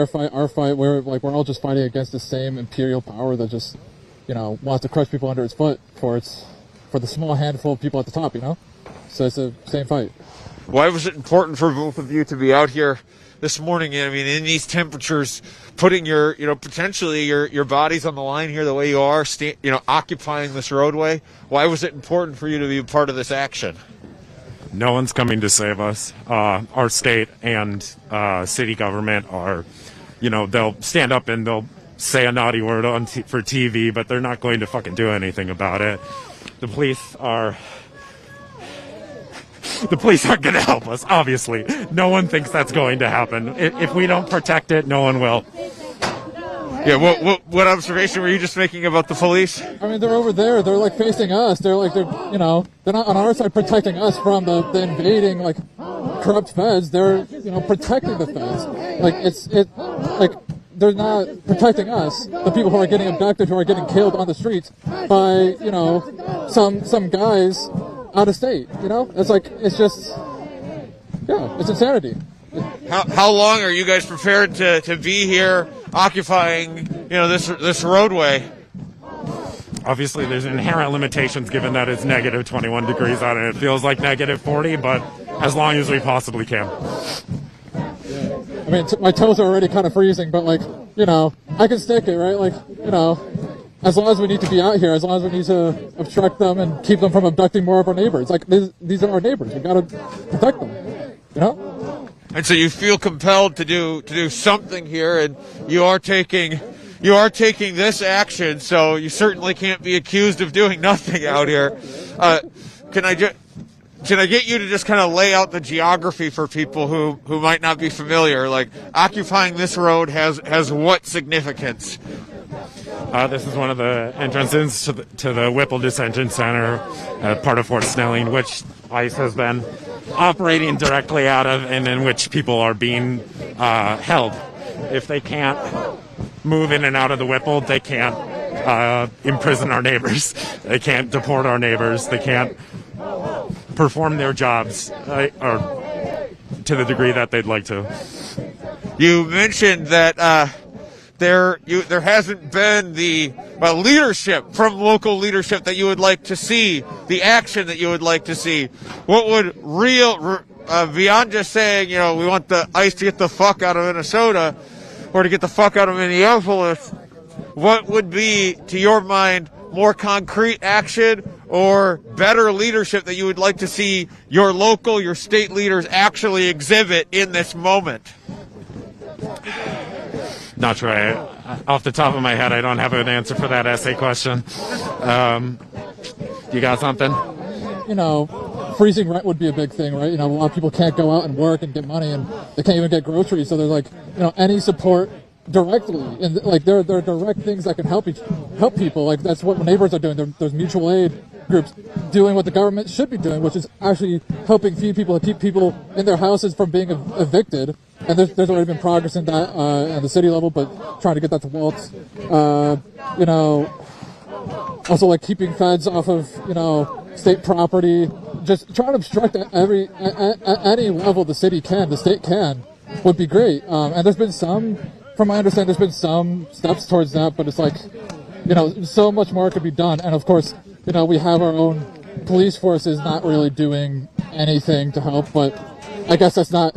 Speaker 12: fight, our fight. We're all just fighting against the same imperial power that just wants to crush people under its foot for the small handful of people at the top. So it's the same fight.
Speaker 1: Why was it important for both of you to be out here this morning? I mean, in these temperatures, putting your, potentially your bodies on the line here the way you are, occupying this roadway. Why was it important for you to be a part of this action?
Speaker 11: No one's coming to save us. Our state and city government are, they'll stand up and they'll say a naughty word for TV, but they're not going to fucking do anything about it. The police aren't going to help us, obviously. No one thinks that's going to happen. If we don't protect it, no one will.
Speaker 1: Yeah, what observation were you just making about the police?
Speaker 12: I mean, they're over there. They're facing us. They're not on our side protecting us from the invading corrupt feds. They're protecting the feds. They're not protecting us, the people who are getting abducted, who are getting killed on the streets by some guys out of state. It's just it's insanity.
Speaker 1: How long are you guys prepared to be here occupying this roadway?
Speaker 11: Obviously there's inherent limitations given that it's negative 21 degrees out and it feels like negative 40, but as long as we possibly can.
Speaker 12: I mean, my toes are already kind of freezing, but I can stick it, right? as long as we need to be out here, as long as we need to obstruct them and keep them from abducting more of our neighbors. Like, these are our neighbors. We gotta protect them, you know?
Speaker 1: And so you feel compelled to do something here, and you are taking this action, so you certainly can't be accused of doing nothing out here. Can I get you to just kind of lay out the geography for people who might not be familiar? Like, occupying this road has what significance?
Speaker 11: This is one of the entrances to the Whipple Detention Center, part of Fort Snelling, which ICE has been operating directly out of, and in which people are being held. If they can't move in and out of the Whipple, they can't imprison our neighbors. They can't deport our neighbors. They can't perform their jobs or to the degree that they'd like to.
Speaker 1: You mentioned that there hasn't been the leadership from local leadership that you would like to see, the action that you would like to see. What would beyond just saying, we want the ICE to get the fuck out of Minnesota or to get the fuck out of Minneapolis, what would be, to your mind, more concrete action or better leadership that you would like to see your local, your state leaders actually exhibit in this moment?
Speaker 11: Not sure. Off the top of my head, I don't have an answer for that essay question. You got something?
Speaker 12: Freezing rent would be a big thing, right? A lot of people can't go out and work and get money, and they can't even get groceries. So there's any support directly, and there are direct things that can help people. Like, that's what neighbors are doing. There's mutual aid groups doing what the government should be doing, which is actually helping feed people and keep people in their houses from being evicted. And there's already been progress in that at the city level, but trying to get that to Waltz. Also keeping feds off of state property, just trying to obstruct at any level the city can, the state can, would be great. And there's been some, from my understanding, there's been some steps towards that, but it's so much more could be done. And of course, we have our own police forces not really doing anything to help, but I guess that's not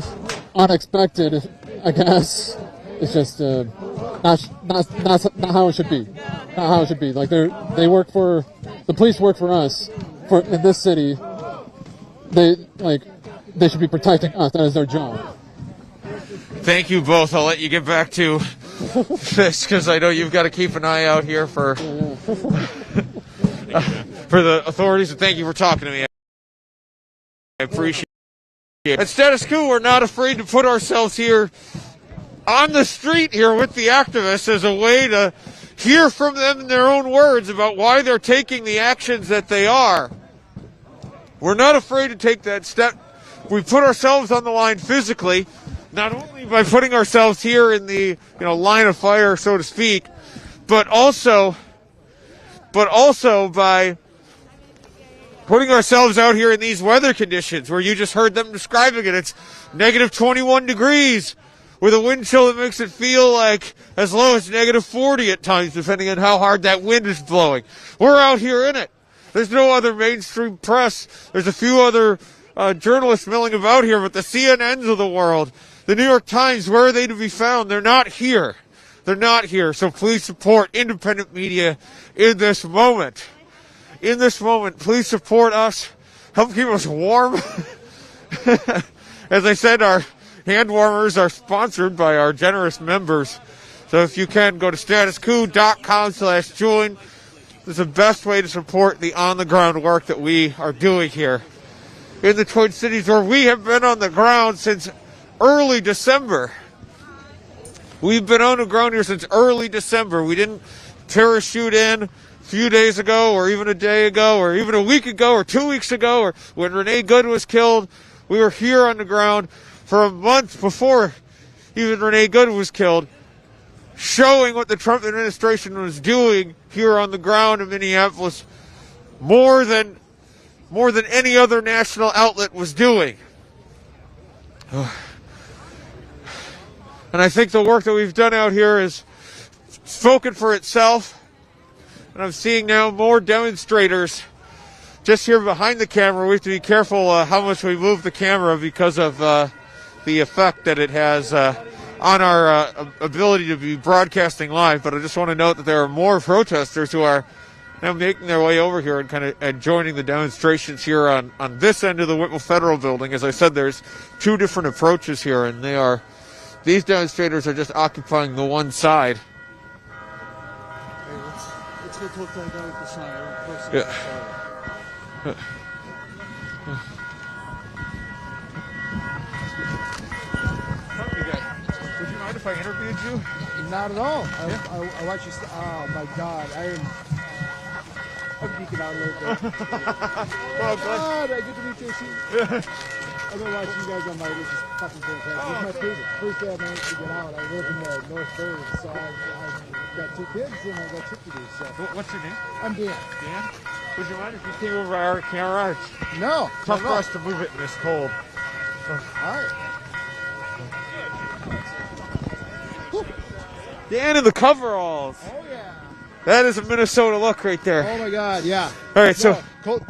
Speaker 12: unexpected. I guess it's just not how it should be. Not how it should be. Like, the police work for us in this city. They should be protecting us. That is their job.
Speaker 1: Thank you both. I'll let you get back to this because I know you've got to keep an eye out here for the authorities. And thank you for talking to me. I appreciate it. At Status Coup, we're not afraid to put ourselves here on the street here with the activists as a way to hear from them in their own words about why they're taking the actions that they are. We're not afraid to take that step. We put ourselves on the line physically, not only by putting ourselves here in the line of fire, so to speak, but also by putting ourselves out here in these weather conditions where you just heard them describing it. It's negative 21 degrees with a wind chill that makes it feel like as low as negative 40 at times, depending on how hard that wind is blowing. We're out here in it. There's no other mainstream press. There's a few other journalists milling about here, but the CNNs of the world, the New York Times, where are they to be found? They're not here. They're not here. So please support independent media in this moment. In this moment, please support us. Help keep us warm. As I said, our hand warmers are sponsored by our generous members. So if you can, go to statuscoup.com/join. This is the best way to support the on-the-ground work that we are doing here in the Twin Cities, where we have been on the ground since early December. We've been on the ground here since early December. We didn't parachute in a few days ago, or even a day ago, or even a week ago, or 2 weeks ago, or when Renee Good was killed. We were here on the ground for a month before even Renee Good was killed, showing what the Trump administration was doing here on the ground in Minneapolis more than any other national outlet was doing. And I think the work that we've done out here is spoken for itself. And I'm seeing now more demonstrators just here behind the camera. We have to be careful how much we move the camera because of the effect that it has on our ability to be broadcasting live, but I just want to note that there are more protesters who are now making their way over here and joining the demonstrations here on this end of the Whitwell Federal Building. As I said, there's two different approaches here, and these demonstrators are just occupying the one side.
Speaker 13: Hey, let's go talk to that guy with the sign.
Speaker 1: Yeah. Would you mind if I interviewed you?
Speaker 13: Not at all. I watch you. Oh my God, I'm geeking out a little bit.
Speaker 1: Well,
Speaker 13: God, I get to meet JC. I've been watching you guys on my. This is fucking fantastic. This is my favorite. First day I managed to get out. I live in the North Bay, so I've got 2 kids and I've got shit to do. So.
Speaker 1: What's your name?
Speaker 13: I'm Dan.
Speaker 1: Dan? Would you mind if you came over our camera?
Speaker 13: No.
Speaker 1: Tough for us to move it in this cold.
Speaker 13: All right.
Speaker 1: Dan in the coveralls.
Speaker 13: Oh yeah.
Speaker 1: That is a Minnesota look right there.
Speaker 13: Oh my God, yeah.
Speaker 1: All right, so
Speaker 13: cold.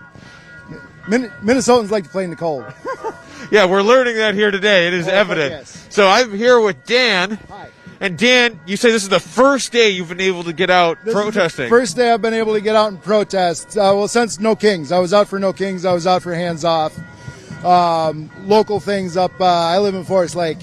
Speaker 13: Minnesotans like to play in the cold.
Speaker 1: Yeah, we're learning that here today. It is evident.
Speaker 13: Yes.
Speaker 1: So I'm here with Dan.
Speaker 13: Hi.
Speaker 1: And Dan, you say this is the first day you've been able to get out protesting.
Speaker 13: First day I've been able to get out and protest. Well, since No Kings. I was out for No Kings. I was out for Hands Off. Local things up. I live in Forest Lake.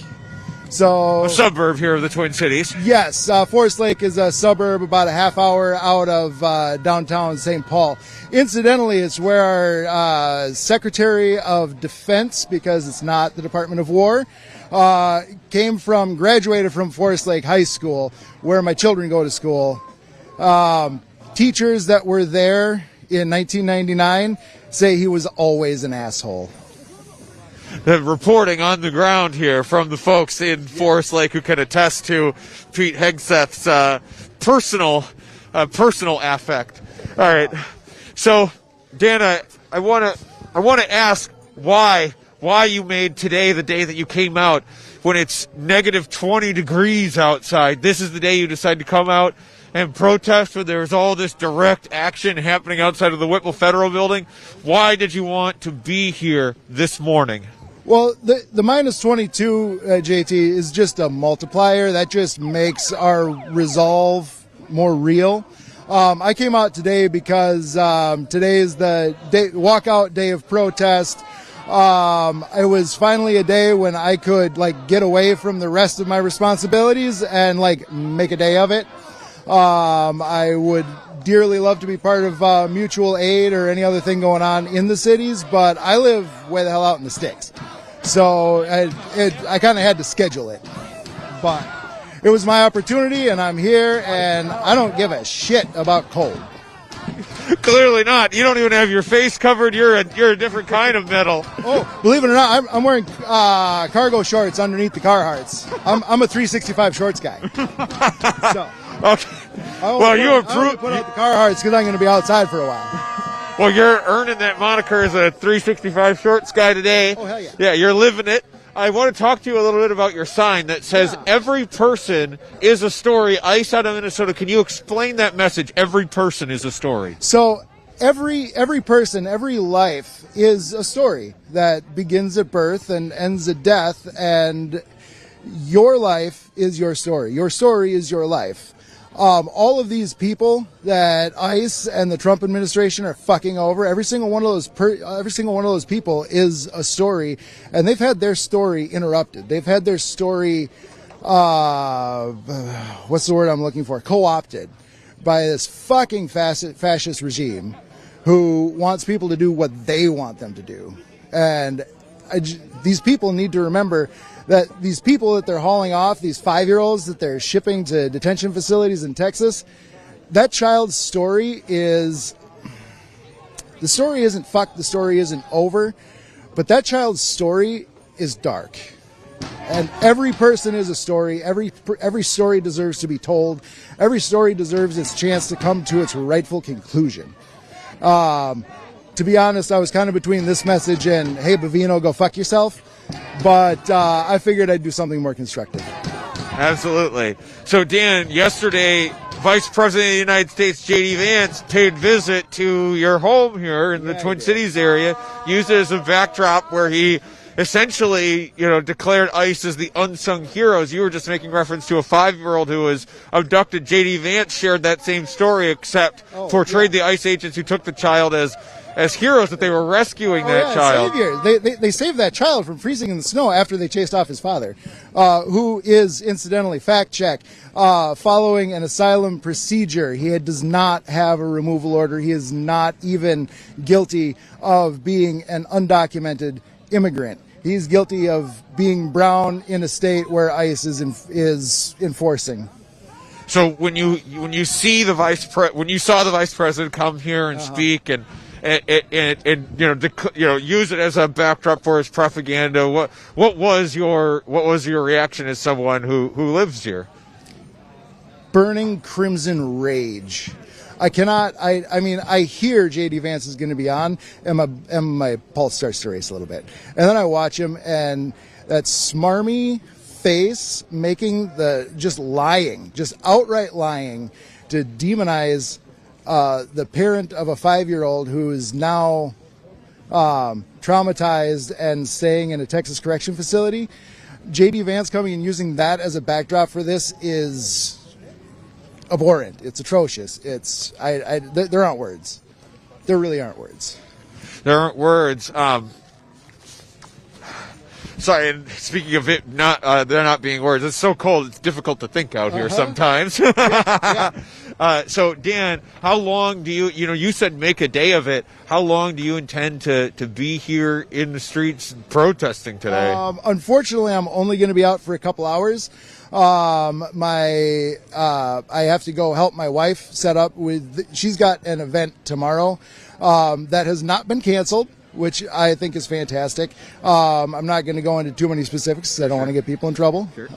Speaker 13: So
Speaker 1: a suburb here of the Twin Cities.
Speaker 13: Yes, Forest Lake is a suburb about a half hour out of downtown St. Paul. Incidentally, it's where our Secretary of Defense, because it's not the Department of War, graduated from Forest Lake High School, where my children go to school. Teachers that were there in 1999 say he was always an asshole.
Speaker 1: The reporting on the ground here from the folks in Forest Lake who can attest to Pete Hegseth's personal affect. All right, so Dan, I want to ask why you made today the day that you came out when it's negative 20 degrees outside. This is the day you decide to come out and protest when there's all this direct action happening outside of the Whitwell Federal Building. Why did you want to be here this morning?
Speaker 13: Well, the minus 22, JT, is just a multiplier. That just makes our resolve more real. I came out today because today is the walkout day of protest. It was finally a day when I could get away from the rest of my responsibilities and make a day of it. I would dearly love to be part of mutual aid or any other thing going on in the cities, but I live way the hell out in the sticks. So I kind of had to schedule it. But it was my opportunity, and I'm here, and I don't give a shit about cold.
Speaker 1: Clearly not. You don't even have your face covered. You're a different kind of metal.
Speaker 13: Oh, believe it or not, I'm wearing cargo shorts underneath the Carhartts. I'm a 365 shorts guy. So,
Speaker 1: okay.
Speaker 13: I only put out the Carhartts because I'm going to be outside for a while.
Speaker 1: Well, you're earning that moniker as a 365 shorts guy today.
Speaker 13: Oh, hell yeah.
Speaker 1: Yeah, you're living it. I want to talk to you a little bit about your sign that says, every person is a story. Ice out of Minnesota. Can you explain that message? Every person is a story.
Speaker 13: So every person, every life is a story that begins at birth and ends at death. And your life is your story. Your story is your life. All of these people that ICE and the Trump administration are fucking over, every single one of those people is a story, and they've had their story interrupted. They've had their story, what's the word I'm looking for? Co-opted by this fucking fascist regime who wants people to do what they want them to do. And these people need to remember that these people that they're hauling off, these 5-year-olds that they're shipping to detention facilities in Texas, that child's story is, the story isn't fucked, the story isn't over, but that child's story is dark. And every person is a story. Every story deserves to be told. Every story deserves its chance to come to its rightful conclusion. To be honest, I was kind of between this message and, hey, Bavino, go fuck yourself. But I figured I'd do something more constructive.
Speaker 1: Absolutely. So, Dan, yesterday, Vice President of the United States, J.D. Vance, paid visit to your home here in the Twin Cities area, used it as a backdrop where he essentially, declared ICE as the unsung heroes. You were just making reference to a 5-year-old who was abducted. J.D. Vance shared that same story, except portrayed the ICE agents who took the child as heroes, that they were rescuing that child.
Speaker 13: Saviors. They saved that child from freezing in the snow after they chased off his father, who is, incidentally, fact check, following an asylum procedure. He does not have a removal order. He is not even guilty of being an undocumented immigrant. He's guilty of being brown in a state where ICE is enforcing.
Speaker 1: So when you saw the vice president come here and speak and use it as a backdrop for his propaganda, what was your reaction as someone who lives here?
Speaker 13: Burning crimson rage. I hear J.D. Vance is going to be on, and my pulse starts to race a little bit. And then I watch him, and that smarmy face making just outright lying to demonize the parent of a 5-year-old who is now traumatized and staying in a Texas correction facility. J.D. Vance coming and using that as a backdrop for this is abhorrent. It's atrocious. There aren't words. There really aren't words.
Speaker 1: There aren't words. Sorry, and speaking of it, there not being words, it's so cold, it's difficult to think out here sometimes.
Speaker 13: Yeah.
Speaker 1: So, Dan, how long do you said make a day of it. How long do you intend to be here in the streets protesting today?
Speaker 13: Unfortunately, I'm only going to be out for a couple hours. I have to go help my wife set up she's got an event tomorrow that has not been canceled, which I think is fantastic. I'm not going to go into too many specifics because I don't want to get people in trouble. Sure.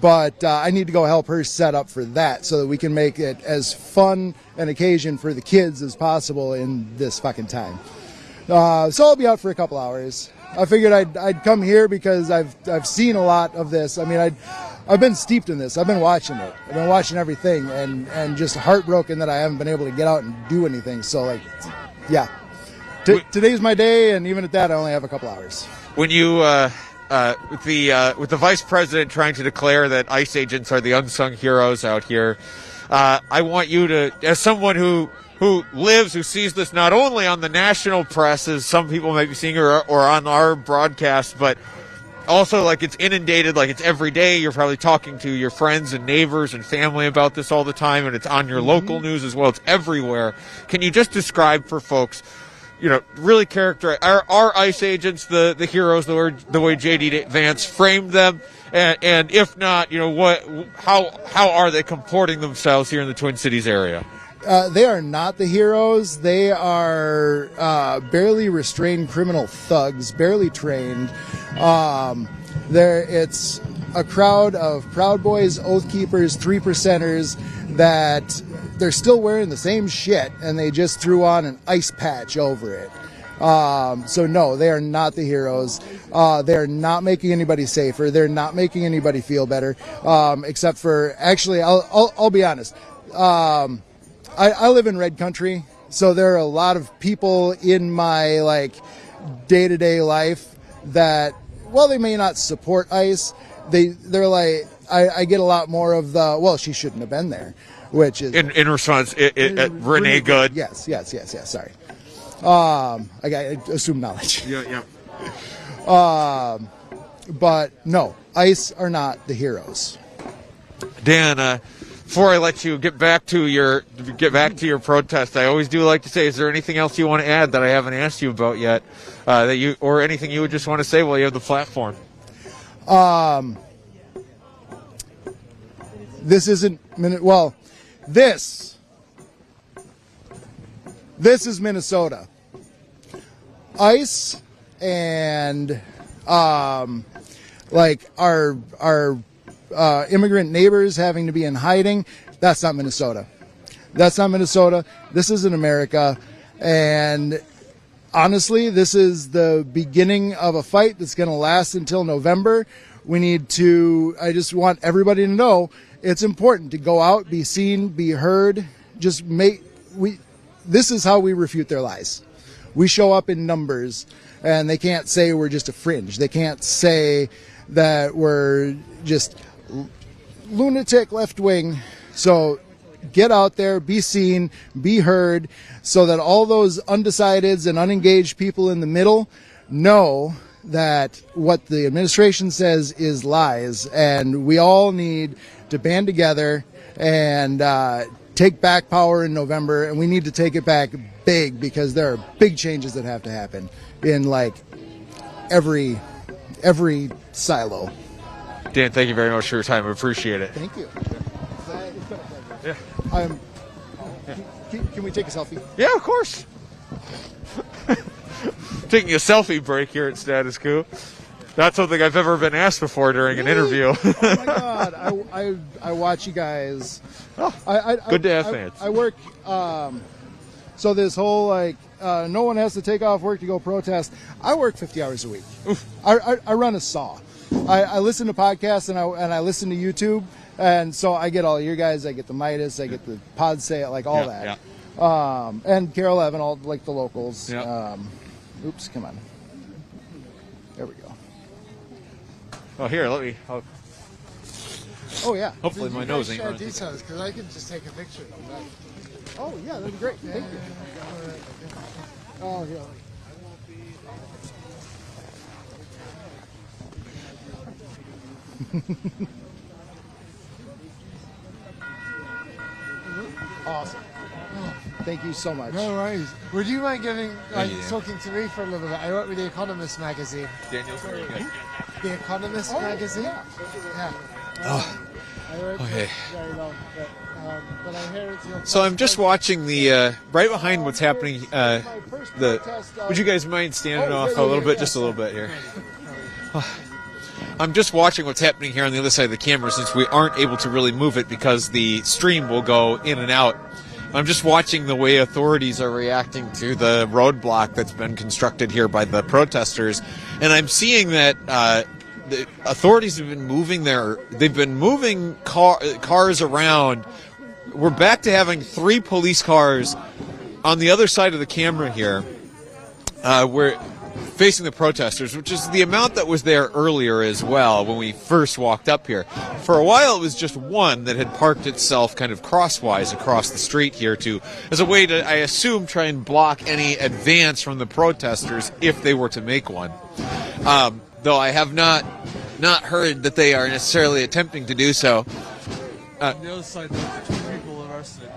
Speaker 13: But I need to go help her set up for that so that we can make it as fun an occasion for the kids as possible in this fucking time. So I'll be out for a couple hours. I figured I'd come here because I've seen a lot of this. I mean, I've been steeped in this. I've been watching it. I've been watching everything and just heartbroken that I haven't been able to get out and do anything. So, yeah. Today's my day, and even at that, I only have a couple hours.
Speaker 1: When you, with the vice president trying to declare that ICE agents are the unsung heroes out here, I want you to, as someone who sees this not only on the national press, as some people might be seeing, or on our broadcast, but also it's inundated, it's every day. You're probably talking to your friends and neighbors and family about this all the time, and it's on your local news as well. It's everywhere. Can you just describe for folks, really characterize, are ICE agents the heroes, the way J.D. Vance framed them? And if not, how are they comporting themselves here in the Twin Cities area?
Speaker 13: They are not the heroes. They are barely restrained criminal thugs, barely trained. It's a crowd of Proud Boys, Oath Keepers, 3%ers that they're still wearing the same shit, and they just threw on an ice patch over it. So no, they are not the heroes. They're not making anybody safer. They're not making anybody feel better. Except for, actually, I'll be honest. I live in red country, so there are a lot of people in my day-to-day life that, while they may not support ICE, they're like, I get a lot more of the, well, she shouldn't have been there, which is
Speaker 1: in response, Renee Good.
Speaker 13: Yes. Sorry, I assume knowledge.
Speaker 1: Yeah.
Speaker 13: But no, ICE are not the heroes.
Speaker 1: Dan, before I let you get back to your protest, I always do like to say, is there anything else you want to add that I haven't asked you about yet, or anything you would just want to say while you have the platform?
Speaker 13: This isn't this is Minnesota. ICE and our immigrant neighbors having to be in hiding, that's not Minnesota. This isn't America. And honestly, this is the beginning of a fight that's going to last until November. I just want everybody to know it's important to go out, be seen, be heard. This is how we refute their lies. We show up in numbers. and they can't say we're just a fringe. They can't say that we're just lunatic left wing. So get out there, be seen, be heard, so that all those undecideds and unengaged people in the middle know that what the administration says is lies, and we all need to band together and take back power in November, and we need to take it back big, because there are big changes that have to happen in like every silo.
Speaker 1: Dan, thank you very much for your time. I appreciate it.
Speaker 13: Thank you.
Speaker 1: Yeah.
Speaker 13: Can we take a selfie?
Speaker 1: Yeah, of course. Taking a selfie break here at Status Coup. Not something I've ever been asked before during an interview.
Speaker 13: Oh my God! I watch you guys.
Speaker 1: Good to have fans.
Speaker 13: I work. So this whole no one has to take off work to go protest. I work 50 hours a week. I run a saw. I listen to podcasts and I listen to YouTube, and so I get all your guys. I get the Midas. I get the Pod Say It, like all that. Yeah. And Carol Evan, all like the locals. Yeah. Oops, come on. There we go.
Speaker 1: Oh, here, let me.
Speaker 13: Oh yeah.
Speaker 1: Hopefully my nose ain't running.
Speaker 10: Details, because I can just take a picture of that.
Speaker 13: Oh yeah, that'd be great. Thank you. Oh yeah. Awesome. Thank you so much.
Speaker 10: No worries. Would you mind talking to me for a little bit? I work with The Economist magazine.
Speaker 1: Daniel,
Speaker 10: The Economist magazine? Yeah.
Speaker 14: Okay.
Speaker 10: Very long, but I hear it's your
Speaker 14: So I'm just watching the right behind what's happening. Would you guys mind standing off a little bit, just a little bit here? I'm just watching what's happening here on the other side of the camera, since we aren't able to really move it because the stream will go in and out. I'm just watching the way authorities are reacting to the roadblock that's been constructed here by the protesters, and I'm seeing that the authorities have been moving cars around. We're back to having 3 police cars on the other side of the camera here. We're facing the protesters, which is the amount that was there earlier as well when we first walked up here. For a while, it was just one that had parked itself kind of crosswise across the street here as a way to, I assume, try and block any advance from the protesters if they were to make one. Though I have not heard that they are necessarily attempting to do so.
Speaker 2: On the other side, there's 2 people arrested.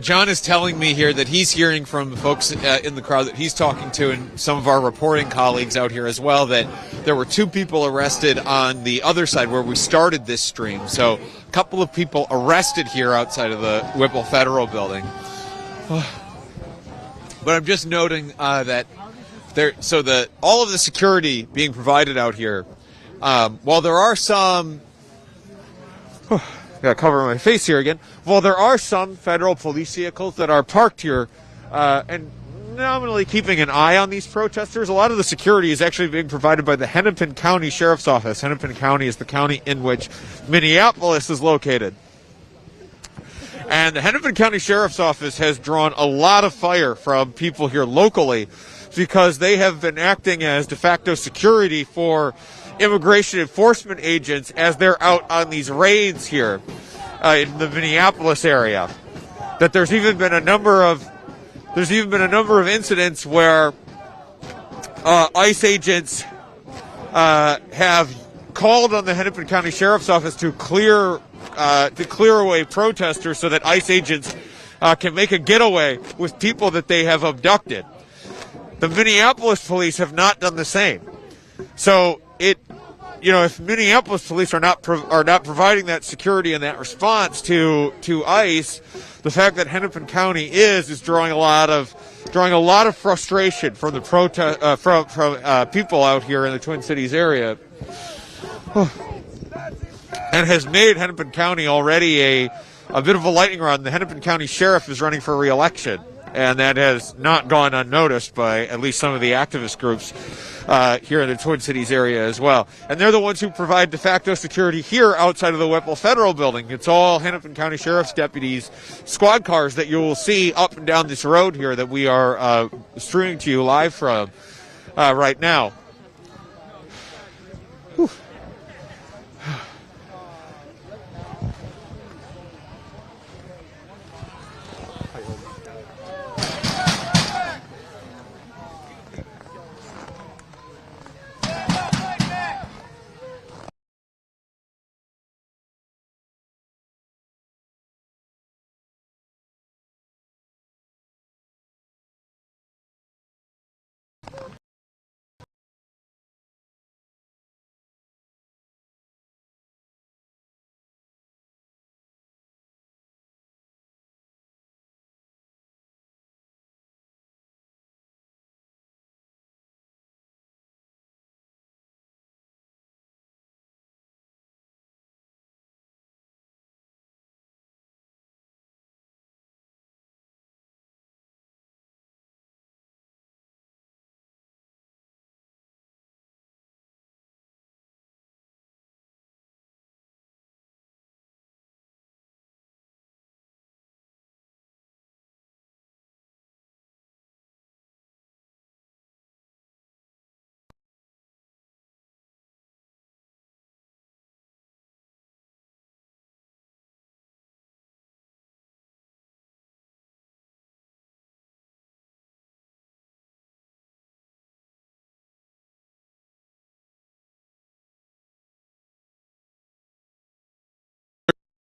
Speaker 14: John is telling me here that he's hearing from the folks in the crowd that he's talking to, and some of our reporting colleagues out here as well, that there were 2 people arrested on the other side where we started this stream. So a couple of people arrested here outside of the Whipple Federal Building. But I'm just noting that all of the security being provided out here, while there are some... Gotta cover my face here again. Well, there are some federal police vehicles that are parked here and nominally keeping an eye on these protesters. A lot of the security is actually being provided by the Hennepin County Sheriff's Office. Hennepin County is the county in which Minneapolis is located. And the Hennepin County Sheriff's Office has drawn a lot of fire from people here locally because they have been acting as de facto security for immigration enforcement agents as they're out on these raids here in the Minneapolis area. That there's even been a number of incidents where ICE agents have called on the Hennepin County Sheriff's Office to clear away protesters so that ICE agents can make a getaway with people that they have abducted. The Minneapolis police have not done the same. So if Minneapolis police are not providing that security and that response to ICE, the fact that Hennepin County is drawing a lot of frustration from the from people out here in the Twin Cities area, and has made Hennepin County already a bit of a lightning rod. The Hennepin County Sheriff is running for re-election, and that has not gone unnoticed by at least some of the activist groups here in the Twin Cities area as well. And they're the ones who provide de facto security here outside of the Whipple Federal Building. It's all Hennepin County Sheriff's deputies, squad cars that you will see up and down this road here that we are streaming to you live from. right now. Whew.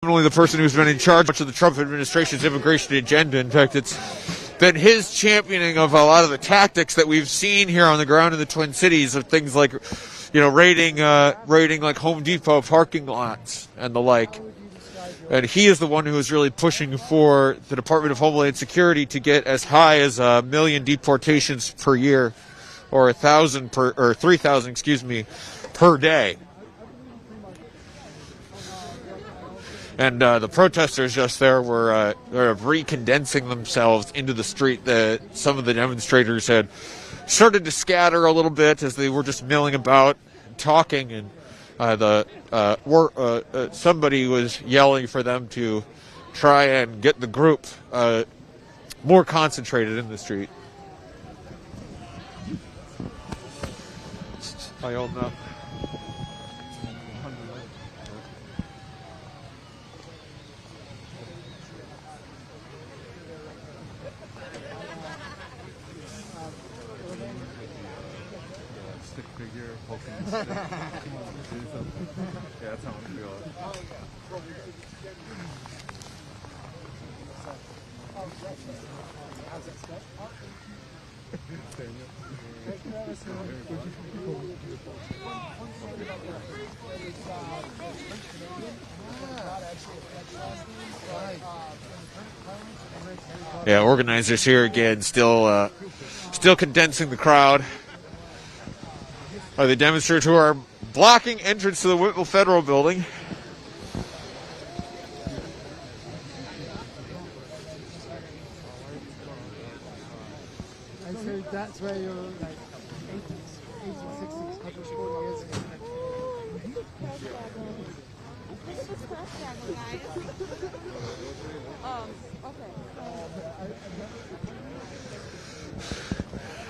Speaker 14: Definitely the person who's been in charge of the Trump administration's immigration agenda. In fact, it's been his championing of a lot of the tactics that we've seen here on the ground in the Twin Cities, of things like, raiding like Home Depot parking lots and the like. And he is the one who is really pushing for the Department of Homeland Security to get as high as 1 million deportations per year, or 3,000, per day. And the protesters just there were recondensing themselves into the street. Some of the demonstrators had started to scatter a little bit as they were just milling about, talking, and somebody was yelling for them to try and get the group more concentrated in the street. I hold up.
Speaker 2: Stick figure poking the stick. Yeah, that's how I feel.
Speaker 14: Yeah, organizers here again, still condensing the crowd. The demonstrators who are blocking entrance to the Whitwell Federal Building.
Speaker 15: And so that's where you're like 80s, 60s, 140 years ago.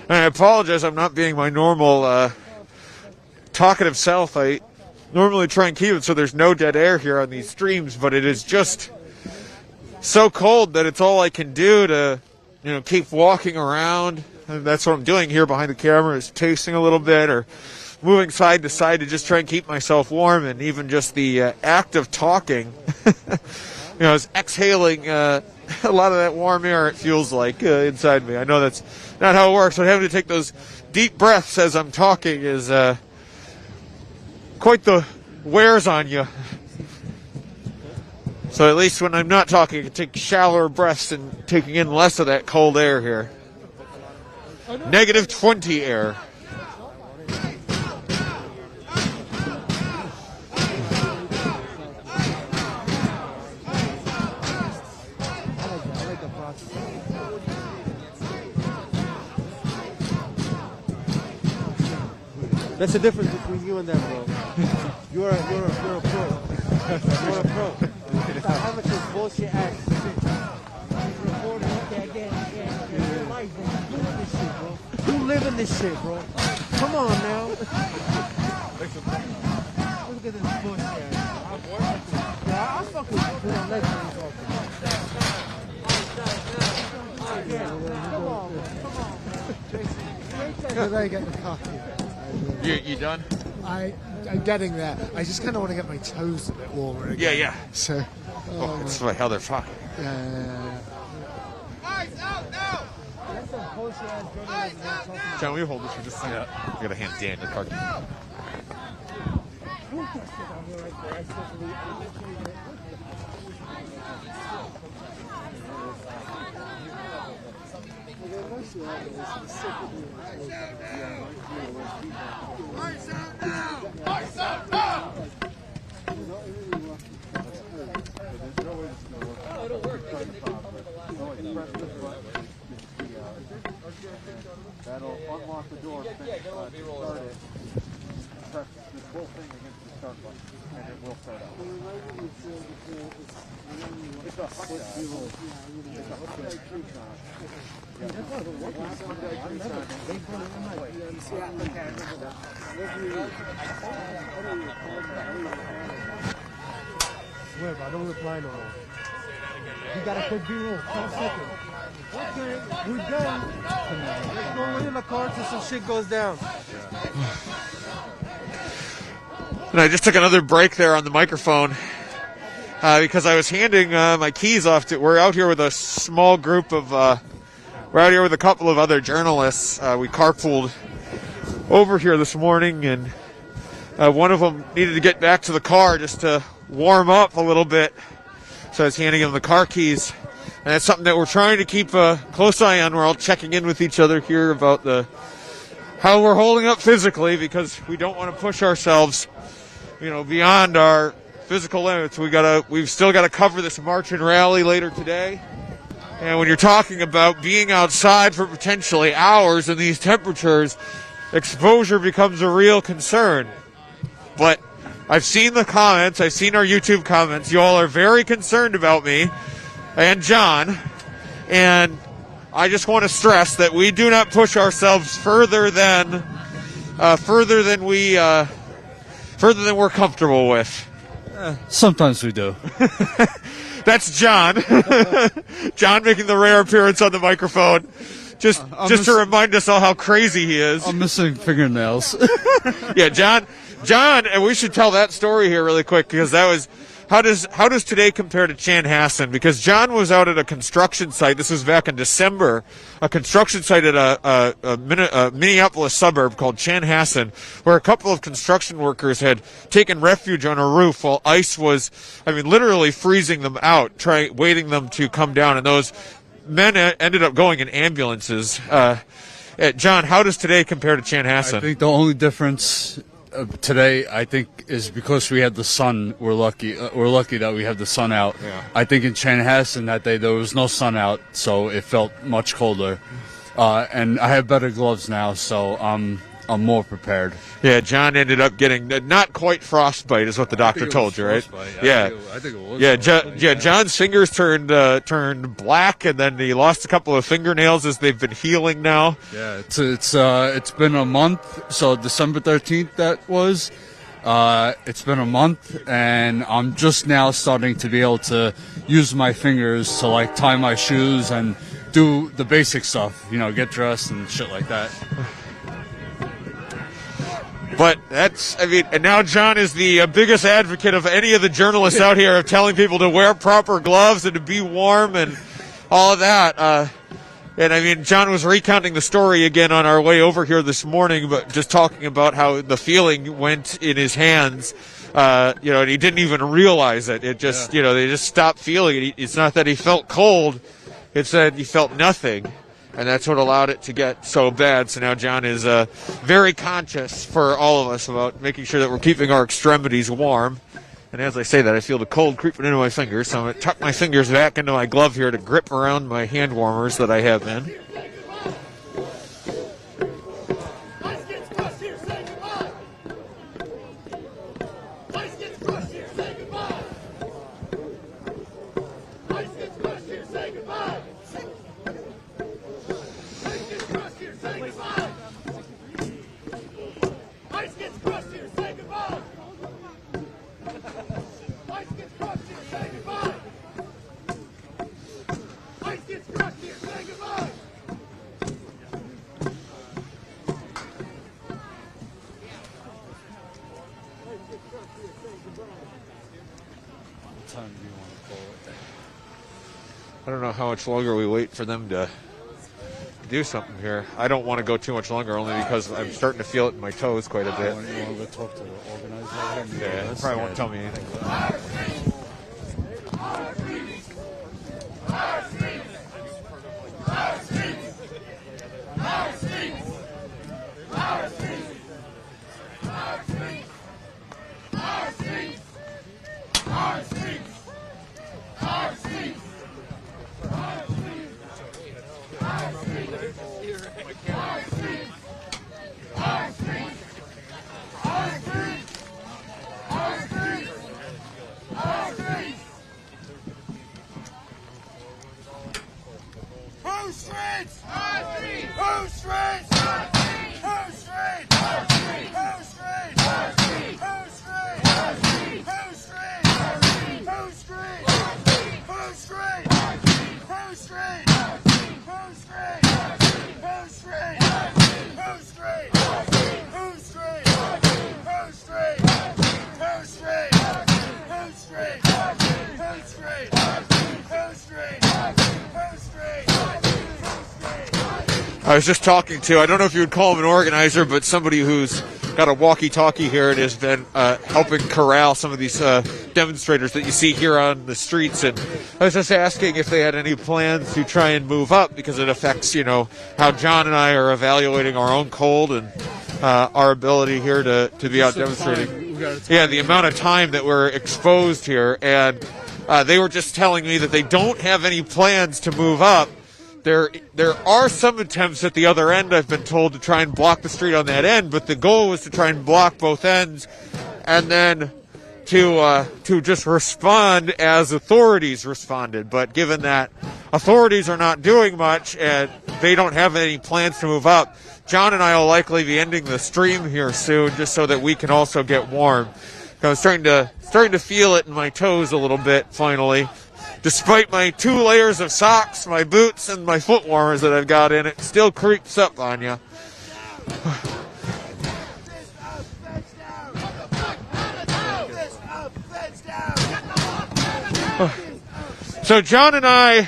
Speaker 14: I apologize, I'm not being my normal talkative self. I normally try and keep it so there's no dead air here on these streams, but it is just so cold that it's all I can do to, keep walking around. And that's what I'm doing here behind the camera, is tasting a little bit or moving side to side to just try and keep myself warm. And even just the act of talking, is exhaling a lot of that warm air, it feels like, inside me. I know that's not how it works, but having to take those deep breaths as I'm talking is quite the wears on you. So at least when I'm not talking, I can take shallower breaths and taking in less of that cold air here. -20 air.
Speaker 8: That's the difference between you and them, bro. You're a pro. You're a pro. That amateur bullshit ass. He's recording. Okay, again. You're live, bro. You're doing this shit, bro. You live in this shit, bro. Come on now. Look at this bullshit. Yeah, I fucking put on legs when he's walking. Come on.
Speaker 16: I get the coffee.
Speaker 1: You done?
Speaker 16: I'm getting there. I just kind of want to get my toes a bit warmer again.
Speaker 1: Yeah.
Speaker 16: So.
Speaker 1: That's like how they're fucking.
Speaker 16: Yeah.
Speaker 1: John, will you hold this for just a second? Yeah. I gotta hand Dan the car key.
Speaker 2: That'll unlock the door, start it. Press this whole thing against the start button, and it will start up. It's a Hyundai Tucson.
Speaker 8: Swear, I don't reply no more. You got a quick B-roll, 10 seconds. Okay, we're done. Let's go in the car till some shit goes down.
Speaker 1: And I just took another break there on the microphone because I was handing my keys off to. We're out here with a small group of. We're out here with a couple of other journalists. We carpooled over here this morning, and one of them needed to get back to the car just to warm up a little bit. So I was handing him the car keys. And that's something that we're trying to keep a close eye on. We're all checking in with each other here about how we're holding up physically, because we don't want to push ourselves, beyond our physical limits. We've still got to cover this march and rally later today. And when you're talking about being outside for potentially hours in these temperatures, exposure becomes a real concern. But I've seen the comments. I've seen our YouTube comments. You all are very concerned about me and John, and I just want to stress that we do not push ourselves further than we're comfortable with.
Speaker 2: Sometimes we do.
Speaker 1: That's John. John making the rare appearance on the microphone, just to remind us all how crazy he is.
Speaker 2: I'm missing fingernails.
Speaker 1: Yeah, John, and we should tell that story here really quick, because that was. How does today compare to Chanhassen? Because John was out at a construction site. This was back in December. A construction site at a Minneapolis suburb called Chanhassen, where a couple of construction workers had taken refuge on a roof while ice was, literally freezing them out, waiting them to come down. And those men ended up going in ambulances. John, how does today compare to Chanhassen?
Speaker 2: I think the only difference today, I think, is because we had the sun. We're lucky that we had the sun out.
Speaker 1: Yeah.
Speaker 2: I think in Chanhassen that day there was no sun out, so it felt much colder. And I have better gloves now, so I'm more prepared.
Speaker 1: Yeah, John ended up getting not quite frostbite, is what the doctor told you, right?
Speaker 2: Yeah. I think it was.
Speaker 1: Yeah, John's fingers turned black, and then he lost a couple of fingernails as they've been healing now.
Speaker 2: Yeah, it's been a month. So December 13th that was. It's been a month, and I'm just now starting to be able to use my fingers to tie my shoes and do the basic stuff. Get dressed and shit like that.
Speaker 1: But and now John is the biggest advocate of any of the journalists out here of telling people to wear proper gloves and to be warm and all of that. And John was recounting the story again on our way over here this morning, but just talking about how the feeling went in his hands, and he didn't even realize it. It just, they just stopped feeling it. It's not that he felt cold, it's that he felt nothing. And that's what allowed it to get so bad. So now John is very conscious for all of us about making sure that we're keeping our extremities warm. And as I say that, I feel the cold creeping into my fingers. So I'm going to tuck my fingers back into my glove here to grip around my hand warmers that I have in.
Speaker 2: What time do you want to pull it?
Speaker 1: I don't know how much longer we wait for them to do something here. I don't want to go too much longer, only because I'm starting to feel it in my toes quite a bit.
Speaker 2: You want to go talk to the organizer?
Speaker 1: Yeah, they probably won't tell me anything.
Speaker 9: Who streets? Who streets? Who streets? Who streets? Who streets? Who streets? Who streets? Who streets? Who streets? Who streets? Who streets? Who streets? Who streets? Who streets? Who streets? Who streets? Who streets? Who streets? Who streets?
Speaker 1: I was just talking to, I don't know if you would call him an organizer, but somebody who's got a walkie-talkie here and has been helping corral some of these demonstrators that you see here on the streets. And I was just asking if they had any plans to try and move up, because it affects, you know, how John and I are evaluating our own cold and our ability here to be out demonstrating. Yeah, the amount of time that we're exposed here. And they were just telling me that they don't have any plans to move up. There are some attempts at the other end, I've been told, to try and block the street on that end, but the goal was to try and block both ends and then to just respond as authorities responded. But given that authorities are not doing much and they don't have any plans to move up, John and I will likely be ending the stream here soon, just so that we can also get warm. I'm starting to feel it in my toes a little bit finally. Despite my 2 layers of socks, my boots, and my foot warmers that I've got in, it still creeps up on you. So John and I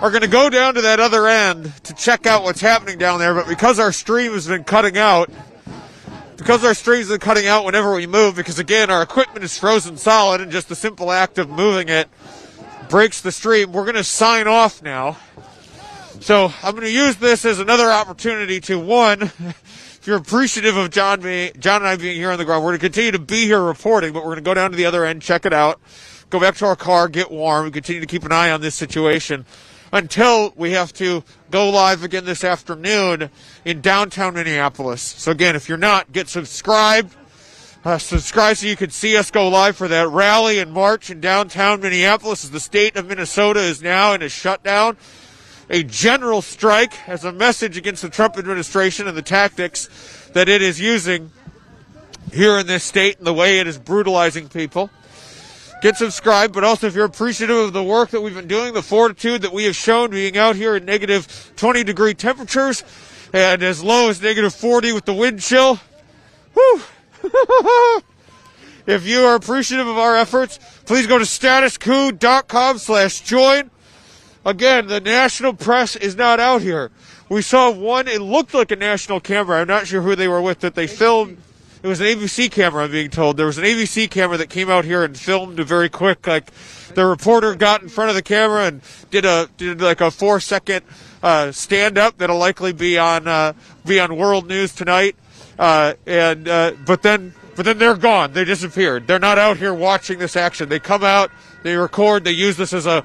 Speaker 1: are going to go down to that other end to check out what's happening down there, but because our stream has been cutting out, whenever we move, because again, our equipment is frozen solid, and just the simple act of moving it breaks the stream, we're going to sign off now. So I'm going to use this as another opportunity to, one, if you're appreciative of John and I being here on the ground, we're going to continue to be here reporting, but we're going to go down to the other end, check it out, go back to our car, get warm, and continue to keep an eye on this situation until we have to go live again this afternoon in downtown Minneapolis. So again, if you're not, get subscribed. Subscribe so you can see us go live for that rally and march in downtown Minneapolis, as the state of Minnesota is now in a shutdown, a general strike, as a message against the Trump administration and the tactics that it is using here in this state and the way it is brutalizing people. Get subscribed, but also if you're appreciative of the work that we've been doing, the fortitude that we have shown being out here in negative 20-degree temperatures and as low as negative 40 with the wind chill, whew. If you are appreciative of our efforts, please go to StatusCoup.com/join. Again, the national press is not out here. We saw one, it looked like a national camera. I'm not sure who they were with, that they filmed. It was an ABC camera, I'm being told. There was an ABC camera that came out here and filmed a very quick, like, the reporter got in front of the camera and did like a 4-second stand-up that'll likely be on World News Tonight. But then they're gone. They disappeared. They're not out here watching this action. They come out, they record, they use this as a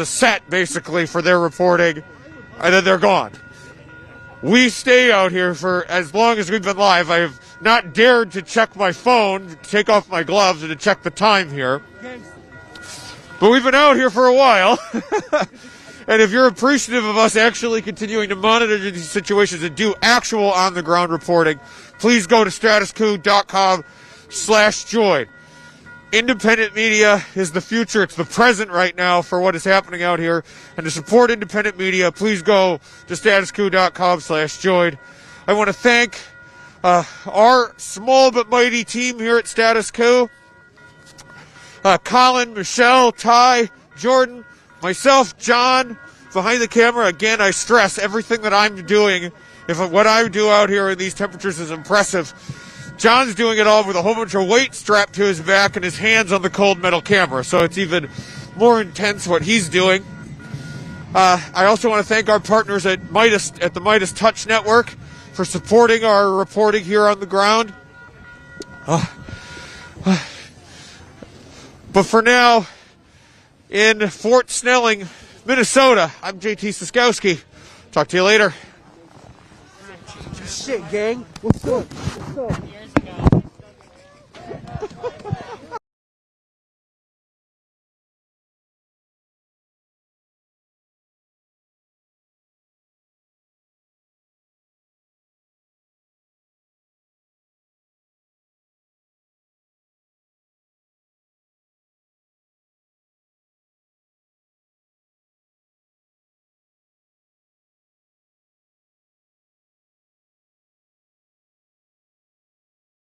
Speaker 1: set basically for their reporting, and then they're gone. We stay out here for as long as we've been live. I have not dared to check my phone, to take off my gloves, and to check the time here. But we've been out here for a while. And if you're appreciative of us actually continuing to monitor these situations and do actual on-the-ground reporting, please go to StatusCoup.com/join. Independent media is the future. It's the present right now for what is happening out here. And to support independent media, please go to StatusCoup.com/join. I want to thank our small but mighty team here at Status Coup. Colin, Michelle, Ty, Jordan, myself, John, behind the camera. Again, I stress everything that I'm doing. If what I do out here in these temperatures is impressive, John's doing it all with a whole bunch of weight strapped to his back and his hands on the cold metal camera. So it's even more intense what he's doing. I also want to thank our partners at the Midas Touch Network for supporting our reporting here on the ground. But for now, in Fort Snelling, Minnesota, I'm JT Siskowski. Talk to you later.
Speaker 8: Shit, gang. What's up? What's up?